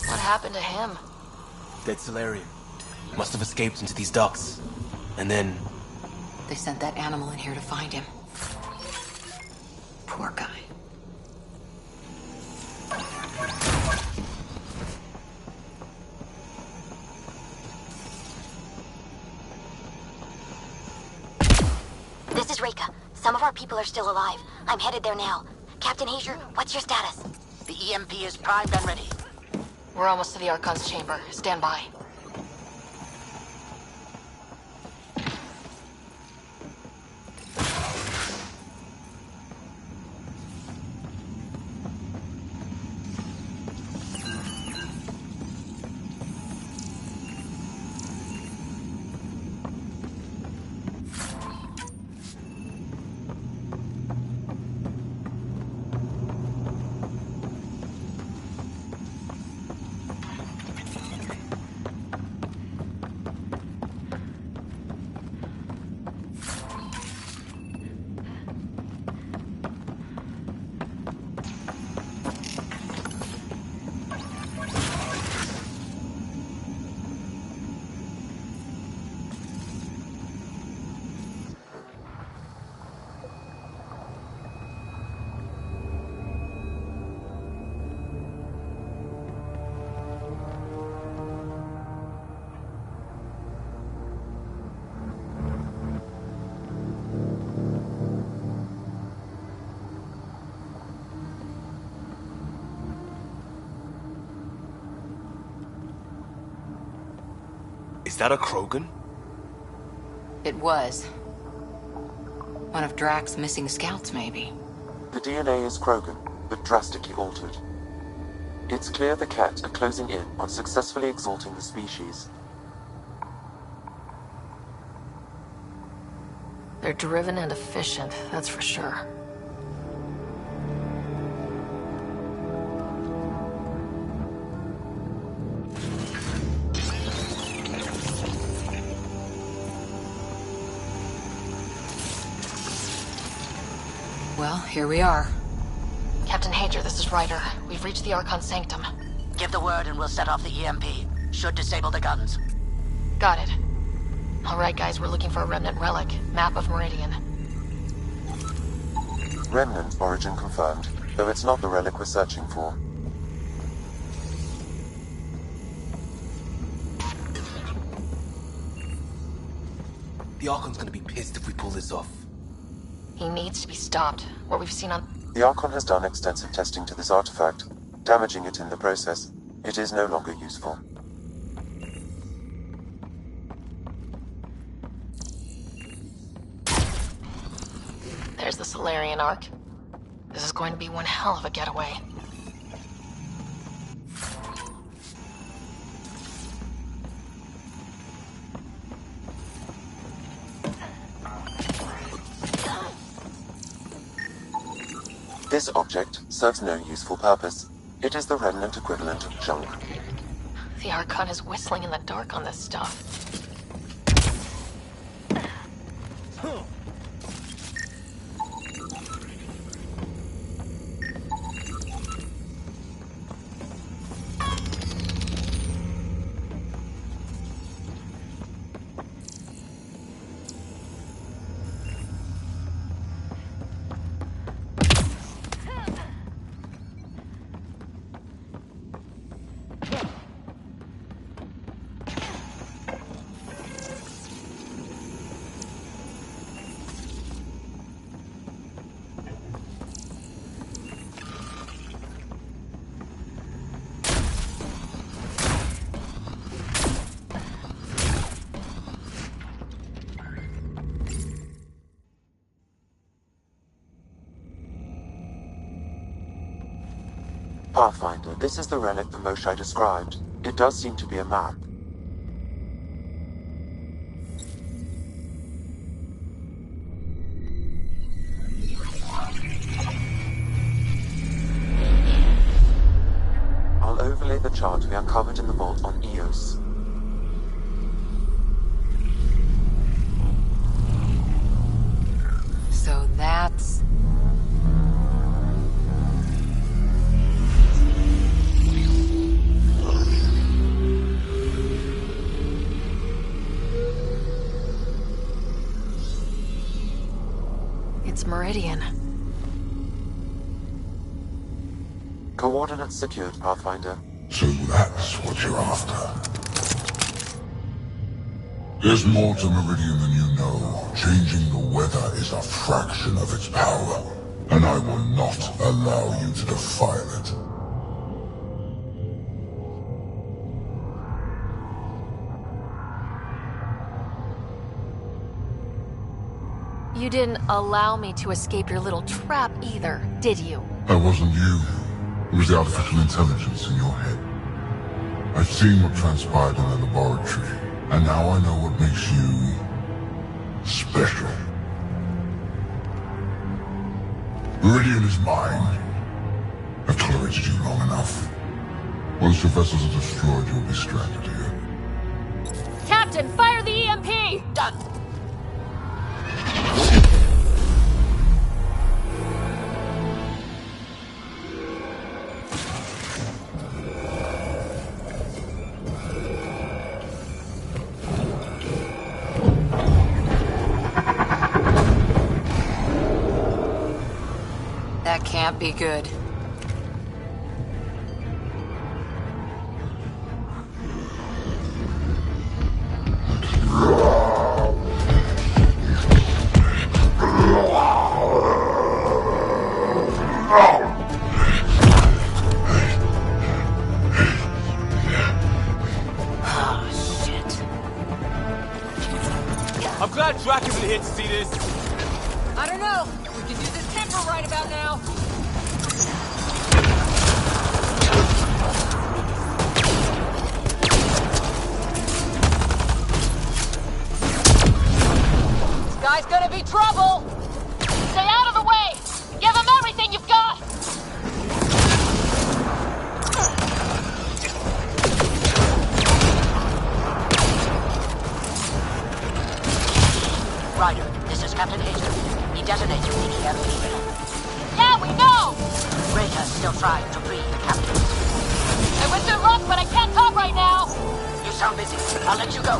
What happened to him? Dead Solarian. Must have escaped into these ducts. And then... They sent that animal in here to find him. Poor guy. This is Reika. Some of our people are still alive. I'm headed there now. Captain Hazer, what's your status? The EMP is primed and ready. We're almost to the Archon's chamber. Stand by. Is that a Krogan? It was. One of Drax's missing scouts, maybe. The DNA is Krogan, but drastically altered. It's clear the Cat are closing in on successfully exalting the species. They're driven and efficient, that's for sure. Well, here we are. Captain Hager, this is Ryder. We've reached the Archon Sanctum. Give the word and we'll set off the EMP. Should disable the guns. Got it. Alright guys, we're looking for a Remnant relic. Map of Meridian. Remnant origin confirmed, though it's not the relic we're searching for. The Archon's gonna be pissed if we pull this off. He needs to be stopped. What we've seen on... The Archon has done extensive testing to this artifact, damaging it in the process. It is no longer useful. There's the Solarian Ark. This is going to be one hell of a getaway. This object serves no useful purpose. It is the remnant equivalent of junk. The Archon is whistling in the dark on this stuff. Pathfinder, this is the relic the Moshai described. It does seem to be a map. I'll overlay the chart we uncovered in the vault on Eos. So that's... It's Meridian. Coordinates secured, Pathfinder. So that's what you're after. There's more to Meridian than you know. Changing the weather is a fraction of its power, and I will not allow you to defile it. You didn't allow me to escape your little trap either, did you? That wasn't you. It was the artificial intelligence in your head. I've seen what transpired in the laboratory, and now I know what makes you... special. Meridian is mine. I've tolerated you long enough. Once your vessels are destroyed, you'll be stranded here. Captain, fire the EMP! Done. That can't be good. I'm glad Drac isn't here to see this. I don't know. We can use this temper right about now. This guy's gonna be trouble. Stay out of the way! Give him everything you've got! Ryder, this is Captain Hager. He detonates with the EMP. Yeah, we know! Rita's still trying to free the captain. I wish you luck, but I can't talk right now! You sound busy. I'll let you go.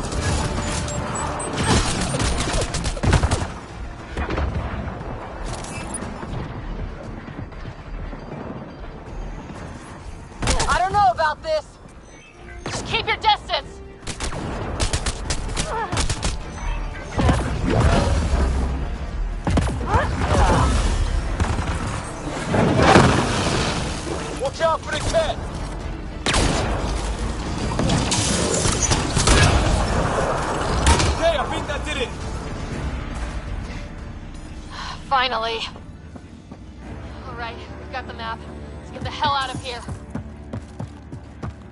I don't know about this. Just keep your distance! Watch out for the cat! Okay, I think that did it! Finally. Alright, we've got the map. Let's get the hell out of here.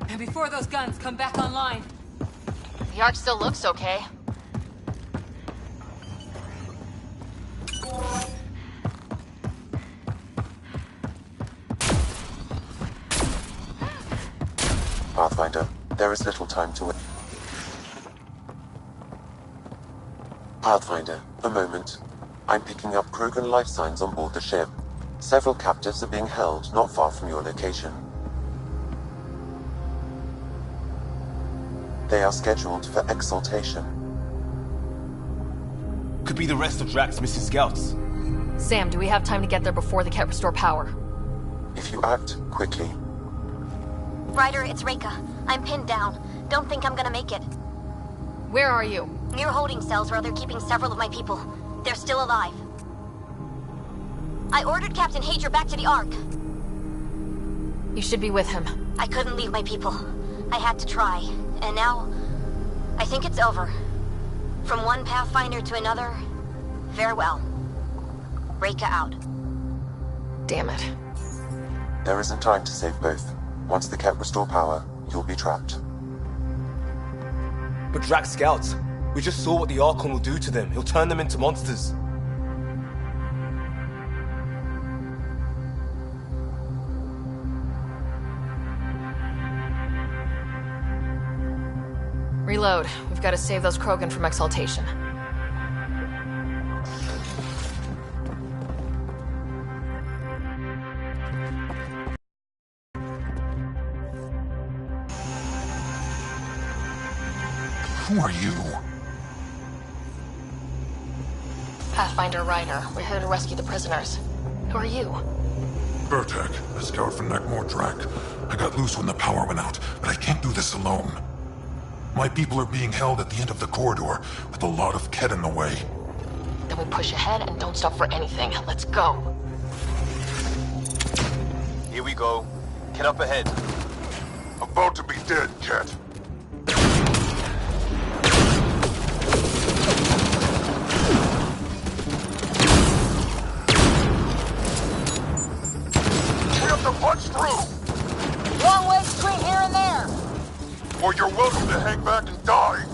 And before those guns come back online. The Ark still looks okay. Pathfinder, there is little time to wait. Pathfinder, a moment. I'm picking up Krogan life signs on board the ship. Several captives are being held not far from your location. They are scheduled for exaltation. Could be the rest of Drac's missing scouts. Sam, do we have time to get there before the Ket restore power? If you act quickly. Ryder, it's Reika. I'm pinned down. Don't think I'm gonna make it. Where are you? Near holding cells where they're keeping several of my people. They're still alive. I ordered Captain Hager back to the Ark. You should be with him. I couldn't leave my people. I had to try. And now, I think it's over. From one Pathfinder to another, farewell. Reika out. Damn it. There isn't time to save both. Once the Ket restore power, you'll be trapped. But Drax scouts, we just saw what the Archon will do to them. He'll turn them into monsters. Reload. We've got to save those Krogan from exaltation. Who are you? Pathfinder Ryder. We're here to rescue the prisoners. Who are you? Burtek, a scout from Nekmor Drak. I got loose when the power went out, but I can't do this alone. My people are being held at the end of the corridor, with a lot of Ket in the way. Then we push ahead and don't stop for anything. Let's go. Here we go. Get up ahead. About to be dead, Ket. We have to punch through! Long way between here and there! Or you're welcome to hang back and die!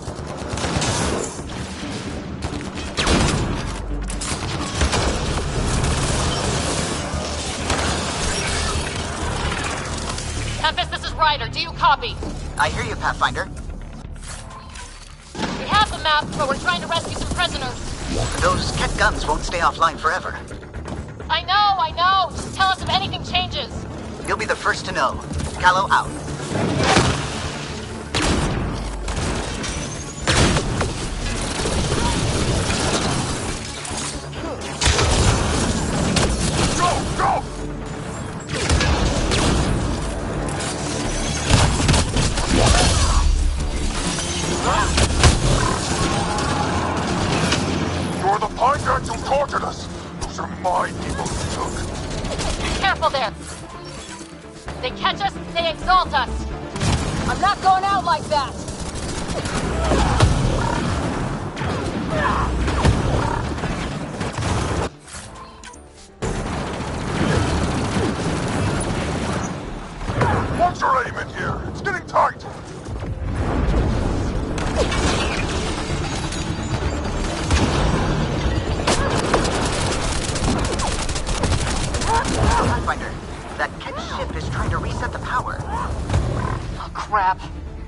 Tempest, this is Ryder. Do you copy? I hear you, Pathfinder. We have the map, but we're trying to rescue some prisoners. Those Ket guns won't stay offline forever. I know! Just tell us if anything changes. You'll be the first to know. Callow out. You're the Pinebacks who tortured us! Those are my people who took. Careful there. They catch us, they exalt us. I'm not going out like that. What's your aim in here? It's getting tight! Pathfinder, that Ket ship is trying to reset the power. Oh, crap.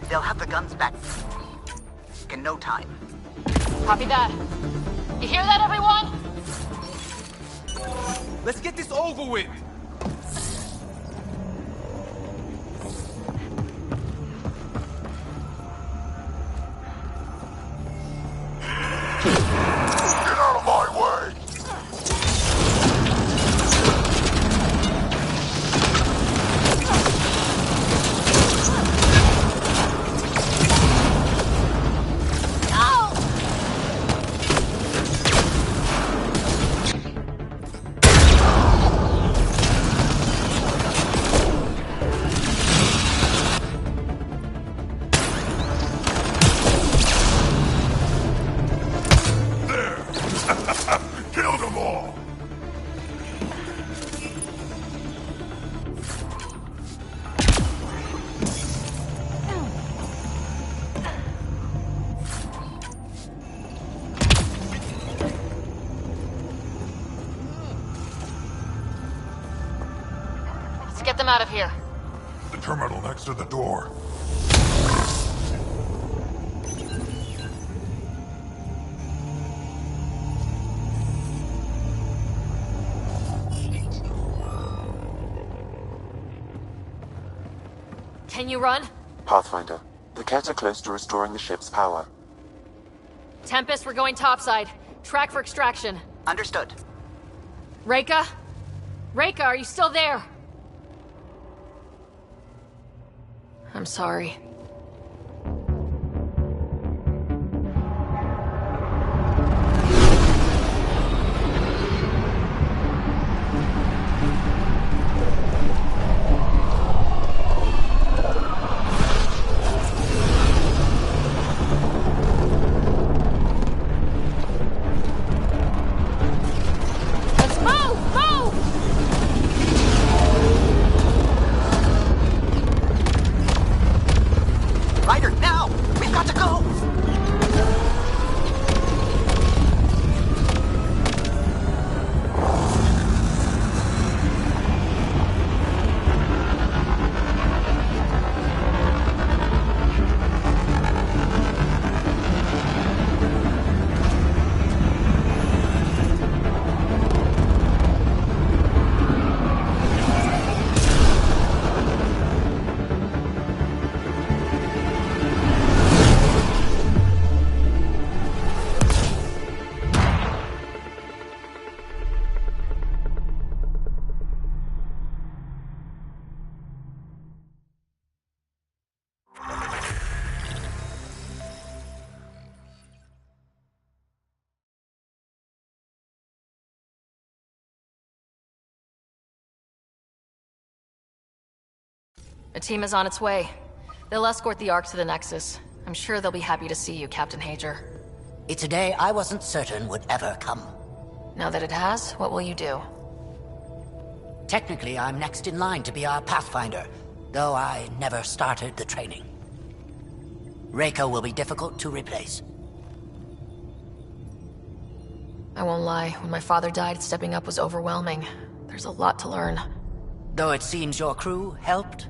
They'll have the guns back in no time. Copy that. You hear that, everyone? Let's get this over with! Get out of my way! Kill them all! Let's get them out of here. The terminal next to the door. Can you run? Pathfinder, the Ket are close to restoring the ship's power. Tempest, we're going topside. Track for extraction. Understood. Reka? Reka, are you still there? I'm sorry. Let's move! Move! A team is on its way. They'll escort the Ark to the Nexus. I'm sure they'll be happy to see you, Captain Hager. It's a day I wasn't certain would ever come. Now that it has, what will you do? Technically, I'm next in line to be our Pathfinder, though I never started the training. Reika will be difficult to replace. I won't lie, when my father died, stepping up was overwhelming. There's a lot to learn. Though it seems your crew helped?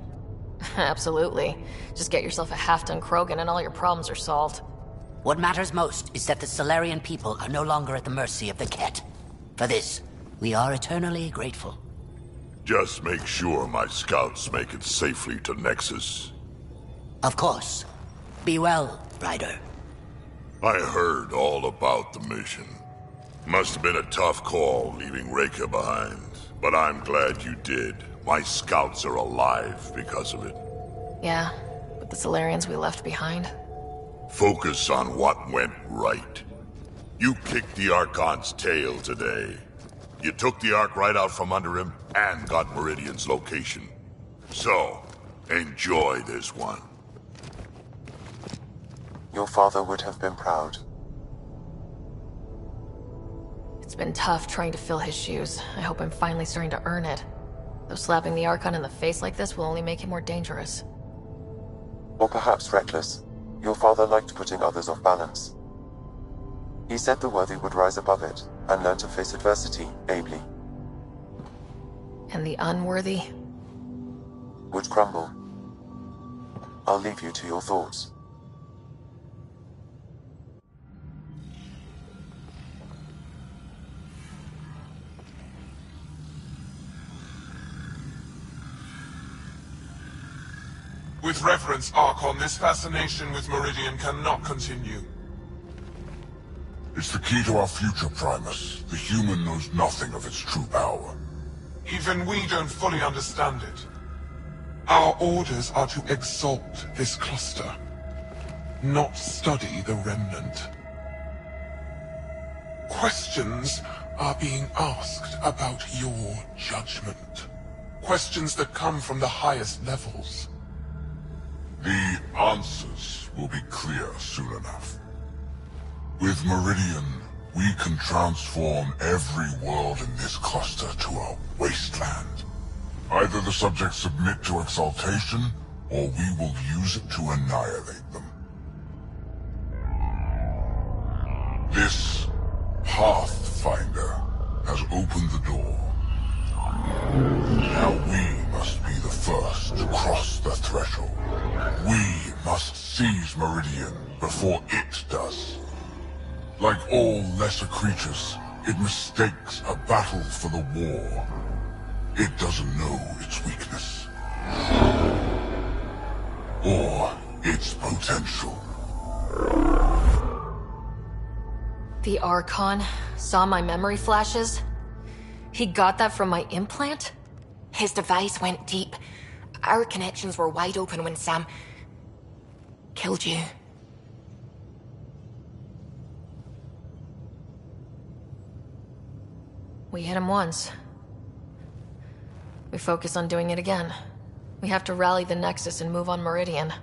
Absolutely. Just get yourself a half-ton Krogan and all your problems are solved. What matters most is that the Solarian people are no longer at the mercy of the Ket. For this, we are eternally grateful. Just make sure my scouts make it safely to Nexus. Of course. Be well, Ryder. I heard all about the mission. Must have been a tough call leaving Reika behind, but I'm glad you did. My scouts are alive because of it. Yeah, but the Solarians we left behind? Focus on what went right. You kicked the Archon's tail today. You took the Ark right out from under him and got Meridian's location. So, enjoy this one. Your father would have been proud. It's been tough trying to fill his shoes. I hope I'm finally starting to earn it. Though slapping the Archon in the face like this will only make him more dangerous. Or perhaps reckless. Your father liked putting others off balance. He said the worthy would rise above it, and learn to face adversity ably. And the unworthy? Would crumble. I'll leave you to your thoughts. With reverence, Archon, this fascination with Meridian cannot continue. It's the key to our future, Primus. The human knows nothing of its true power. Even we don't fully understand it. Our orders are to exalt this cluster, not study the remnant. Questions are being asked about your judgment. Questions that come from the highest levels. The answers will be clear soon enough. With Meridian, we can transform every world in this cluster to a wasteland. Either the subjects submit to exaltation, or we will use it to annihilate them. This Pathfinder has opened the door. Now we must be the first to cross the threshold. We must seize Meridian before it does. Like all lesser creatures, it mistakes a battle for the war. It doesn't know its weakness. Or its potential. The Archon saw my memory flashes? He got that from my implant? His device went deep. Our connections were wide open when Sam killed you. We hit him once. We focus on doing it again. We have to rally the Nexus and move on Meridian.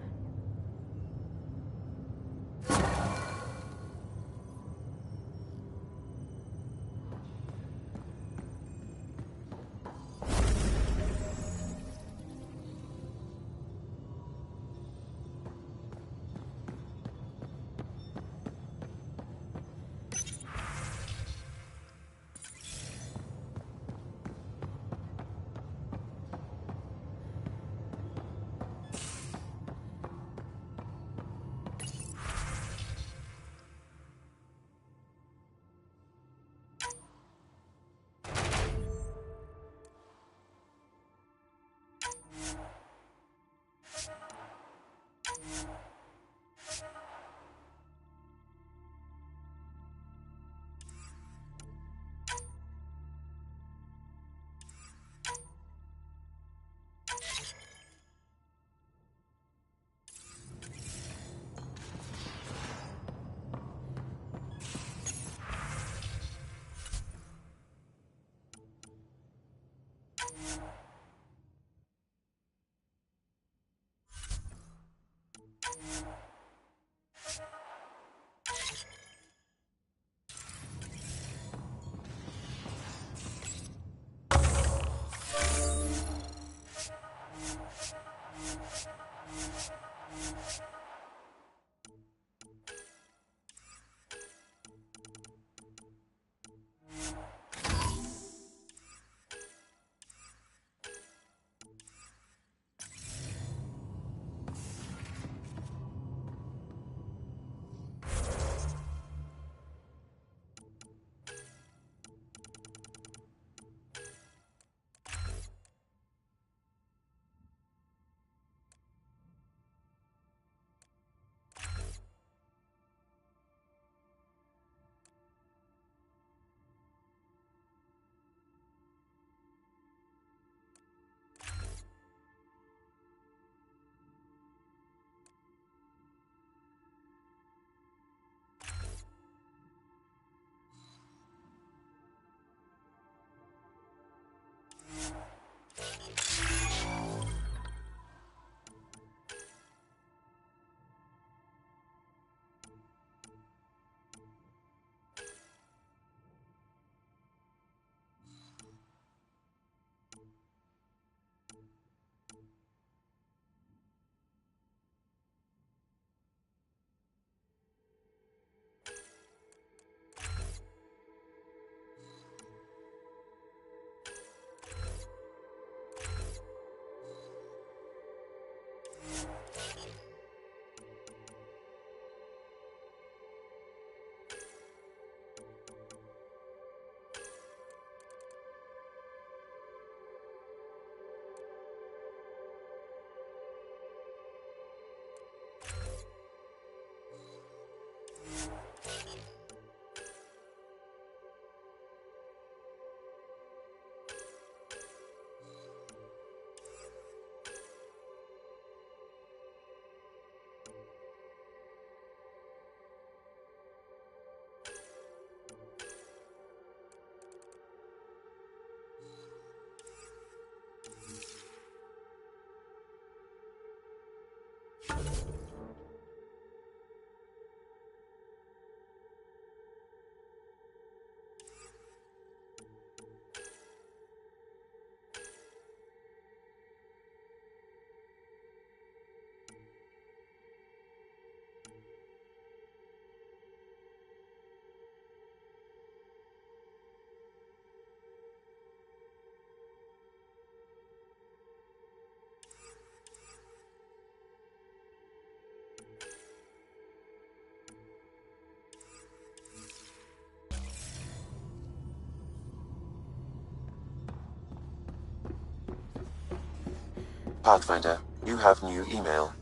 Pathfinder, you have new email.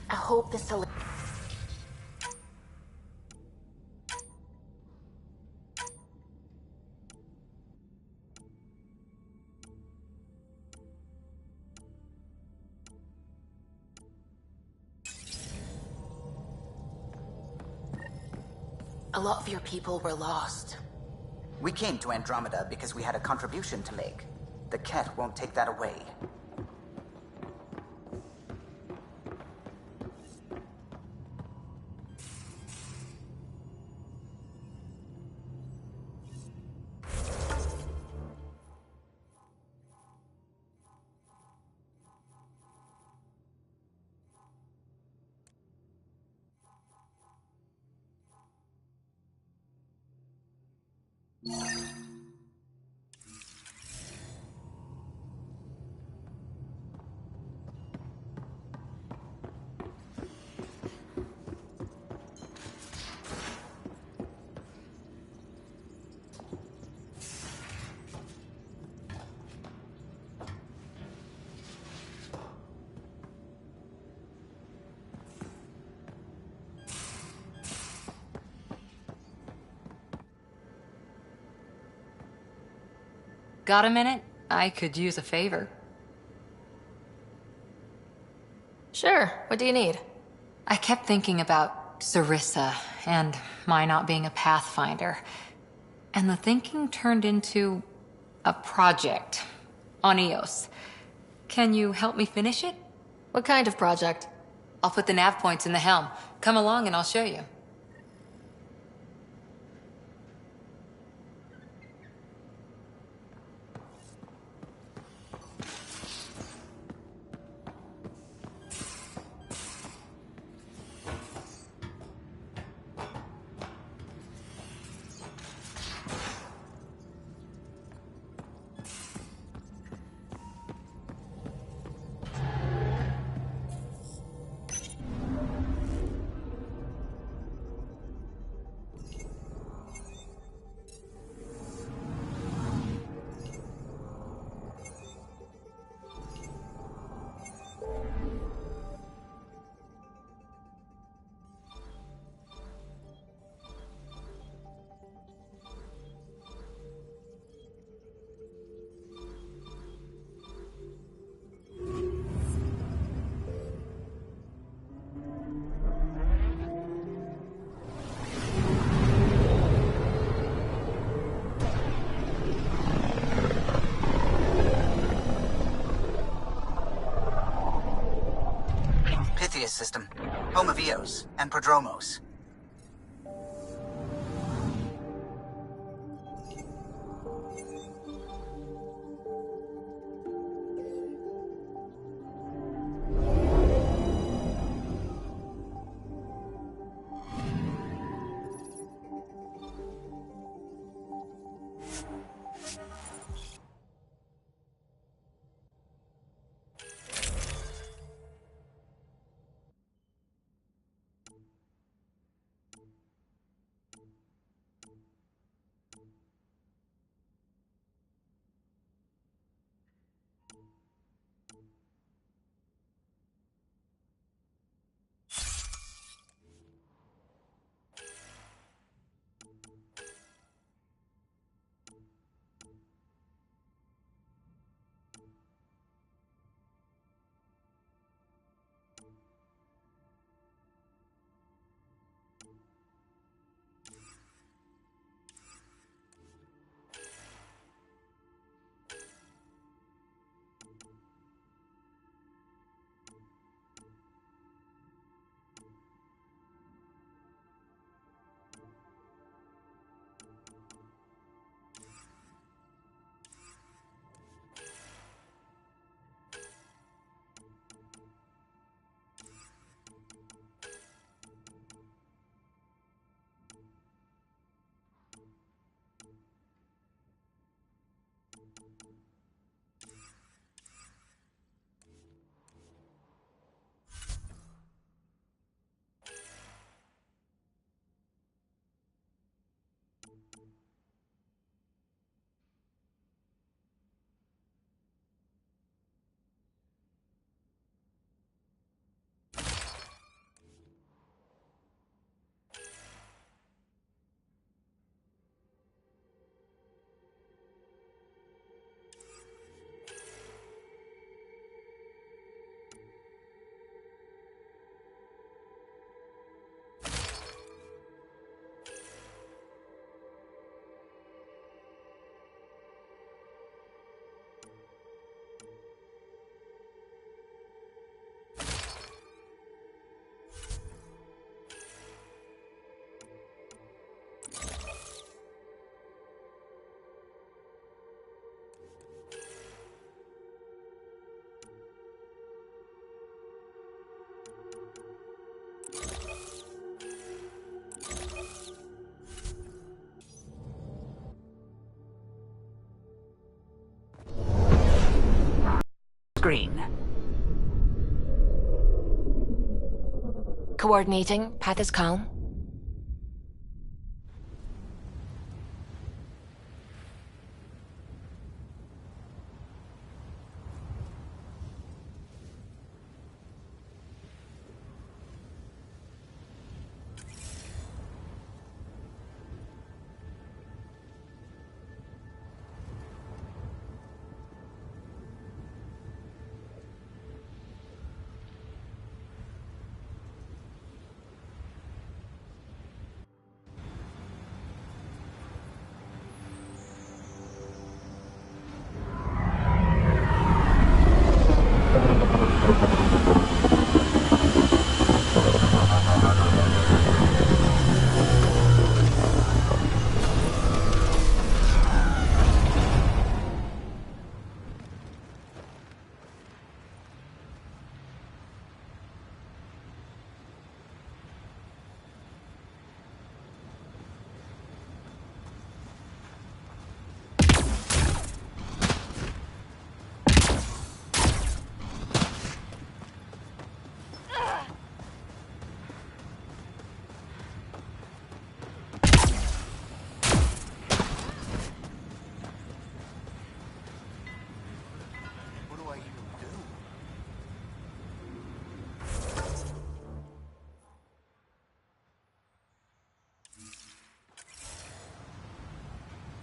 I hope this. A lot of your people were lost. We came to Andromeda because we had a contribution to make. The Ket won't take that away. Got a minute? I could use a favor. Sure, what do you need? I kept thinking about Sarissa and my not being a Pathfinder. And the thinking turned into a project on Eos. Can you help me finish it? What kind of project? I'll put the nav points in the helm. Come along and I'll show you. System, home of Eos and Prodromos. screen. Coordinating. Path is calm.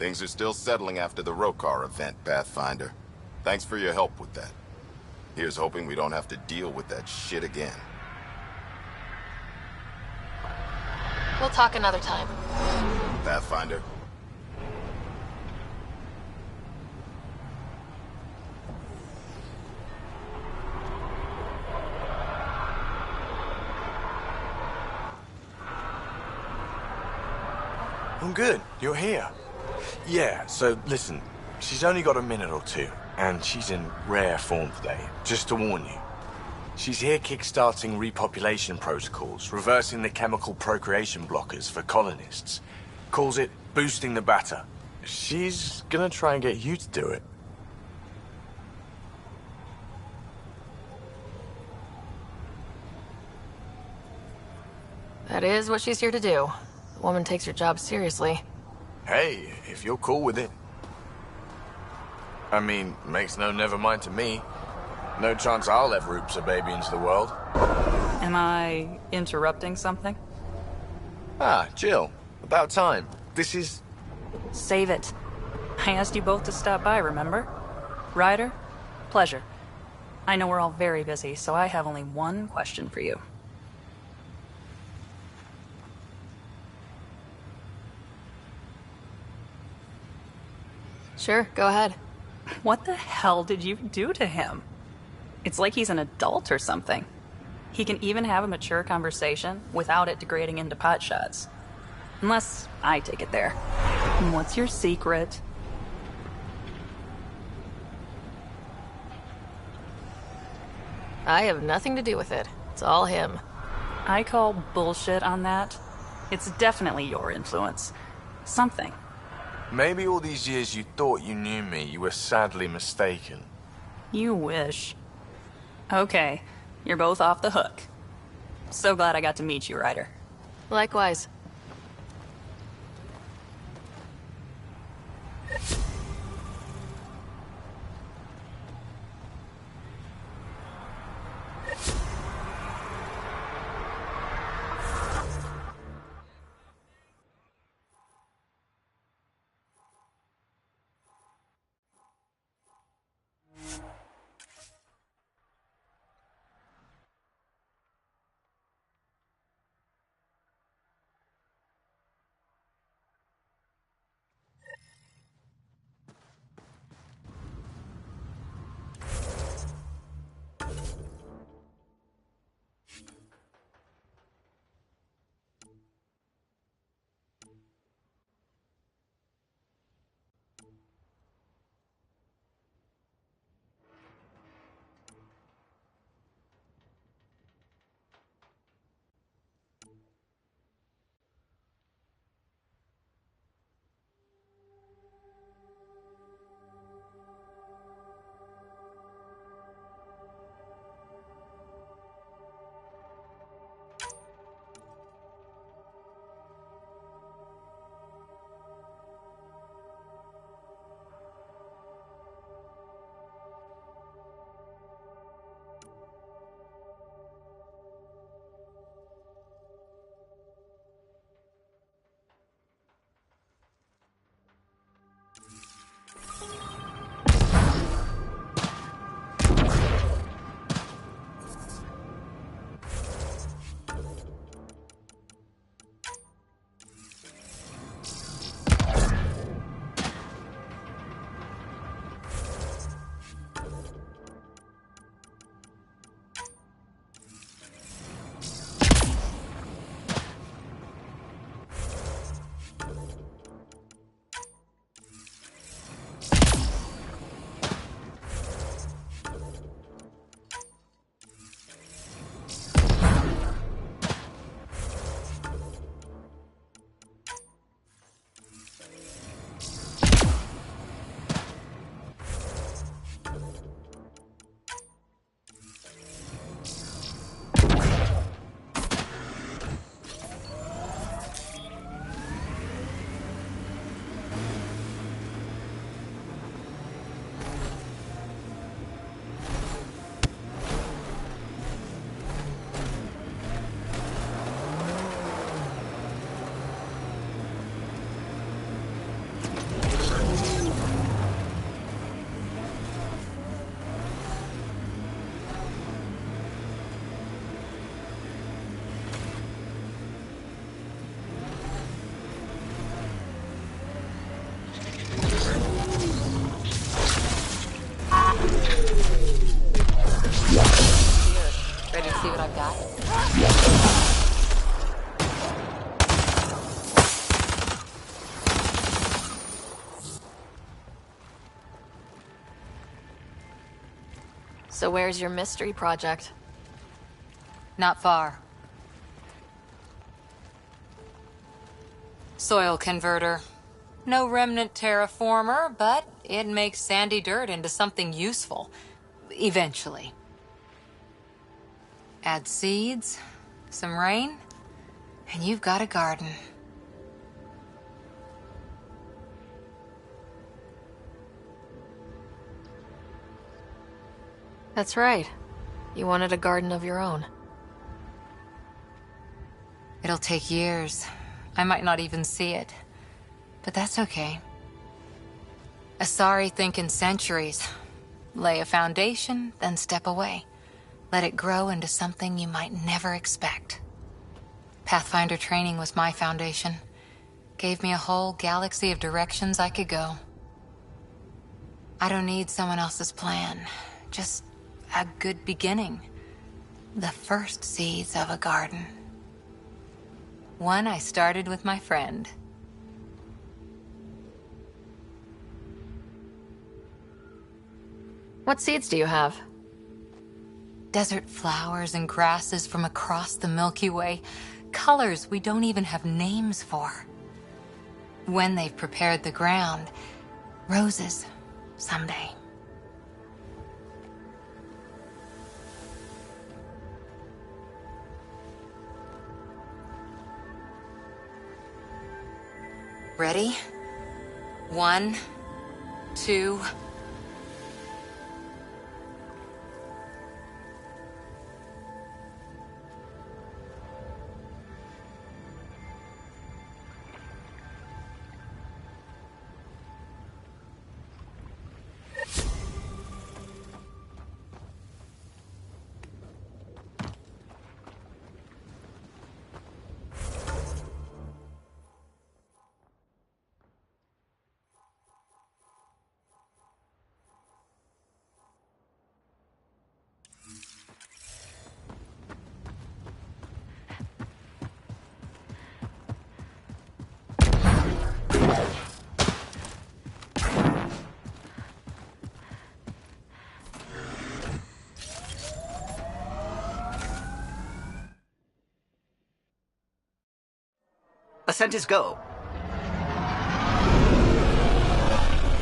Things are still settling after the Rokar event, Pathfinder. Thanks for your help with that. Here's hoping we don't have to deal with that shit again. We'll talk another time. Pathfinder? I'm good. You're here. Yeah, so listen, she's only got a minute or two, and she's in rare form today, just to warn you. She's here kickstarting repopulation protocols, reversing the chemical procreation blockers for colonists. Calls it boosting the batter. She's gonna try and get you to do it. That is what she's here to do. The woman takes her job seriously. Hey, if you're cool with it. I mean, makes no never mind to me. No chance I'll ever oops a baby into the world. Am I interrupting something? Ah, Jill. About time. This is... Save it. I asked you both to stop by, remember? Ryder? Pleasure. I know we're all very busy, so I have only one question for you. Sure, go ahead. What the hell did you do to him? It's like he's an adult or something. He can even have a mature conversation without it degrading into pot shots. Unless I take it there. What's your secret? I have nothing to do with it. It's all him. I call bullshit on that. It's definitely your influence. Something. Maybe all these years you thought you knew me, you were sadly mistaken. You wish. Okay, you're both off the hook. So glad I got to meet you, Ryder. Likewise. So where's your mystery project? Not far. Soil converter. No remnant terraformer, but it makes sandy dirt into something useful. Eventually. Add seeds, some rain, and you've got a garden. That's right. You wanted a garden of your own. It'll take years. I might not even see it. But that's okay. Asari think in centuries. Lay a foundation, then step away. Let it grow into something you might never expect. Pathfinder training was my foundation. Gave me a whole galaxy of directions I could go. I don't need someone else's plan. Just a good beginning. The first seeds of a garden. One I started with my friend. What seeds do you have? Desert flowers and grasses from across the Milky Way. Colors we don't even have names for. When they've prepared the ground, roses someday. Ready? 1, 2... Ascent is go.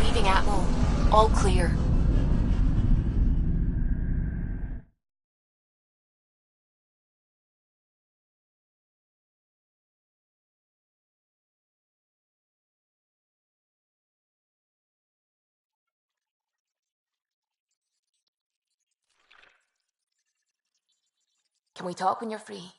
Leaving Atmo. All clear. Can we talk when you're free?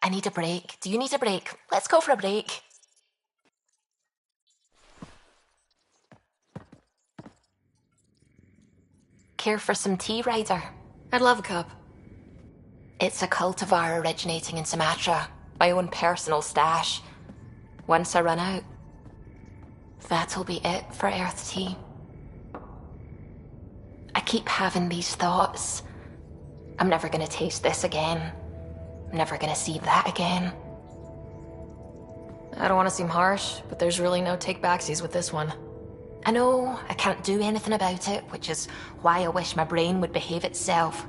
I need a break. Do you need a break? Let's go for a break. Care for some tea, Ryder? I'd love a cup. It's a cultivar originating in Sumatra. My own personal stash. Once I run out, that'll be it for Earth tea. I keep having these thoughts. I'm never gonna taste this again. I'm never gonna see that again. I don't want to seem harsh, but there's really no take-backsies with this one. I know I can't do anything about it, which is why I wish my brain would behave itself.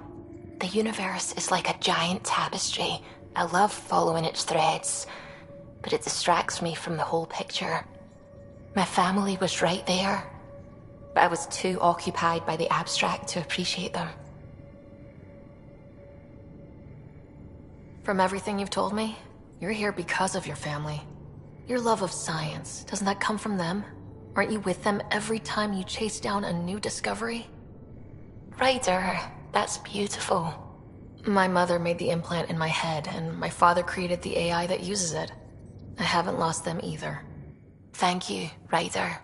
The universe is like a giant tapestry. I love following its threads, but it distracts me from the whole picture. My family was right there, but I was too occupied by the abstract to appreciate them. From everything you've told me, you're here because of your family. Your love of science, doesn't that come from them? Aren't you with them every time you chase down a new discovery? Ryder, that's beautiful. My mother made the implant in my head, and my father created the AI that uses it. I haven't lost them either. Thank you, Ryder.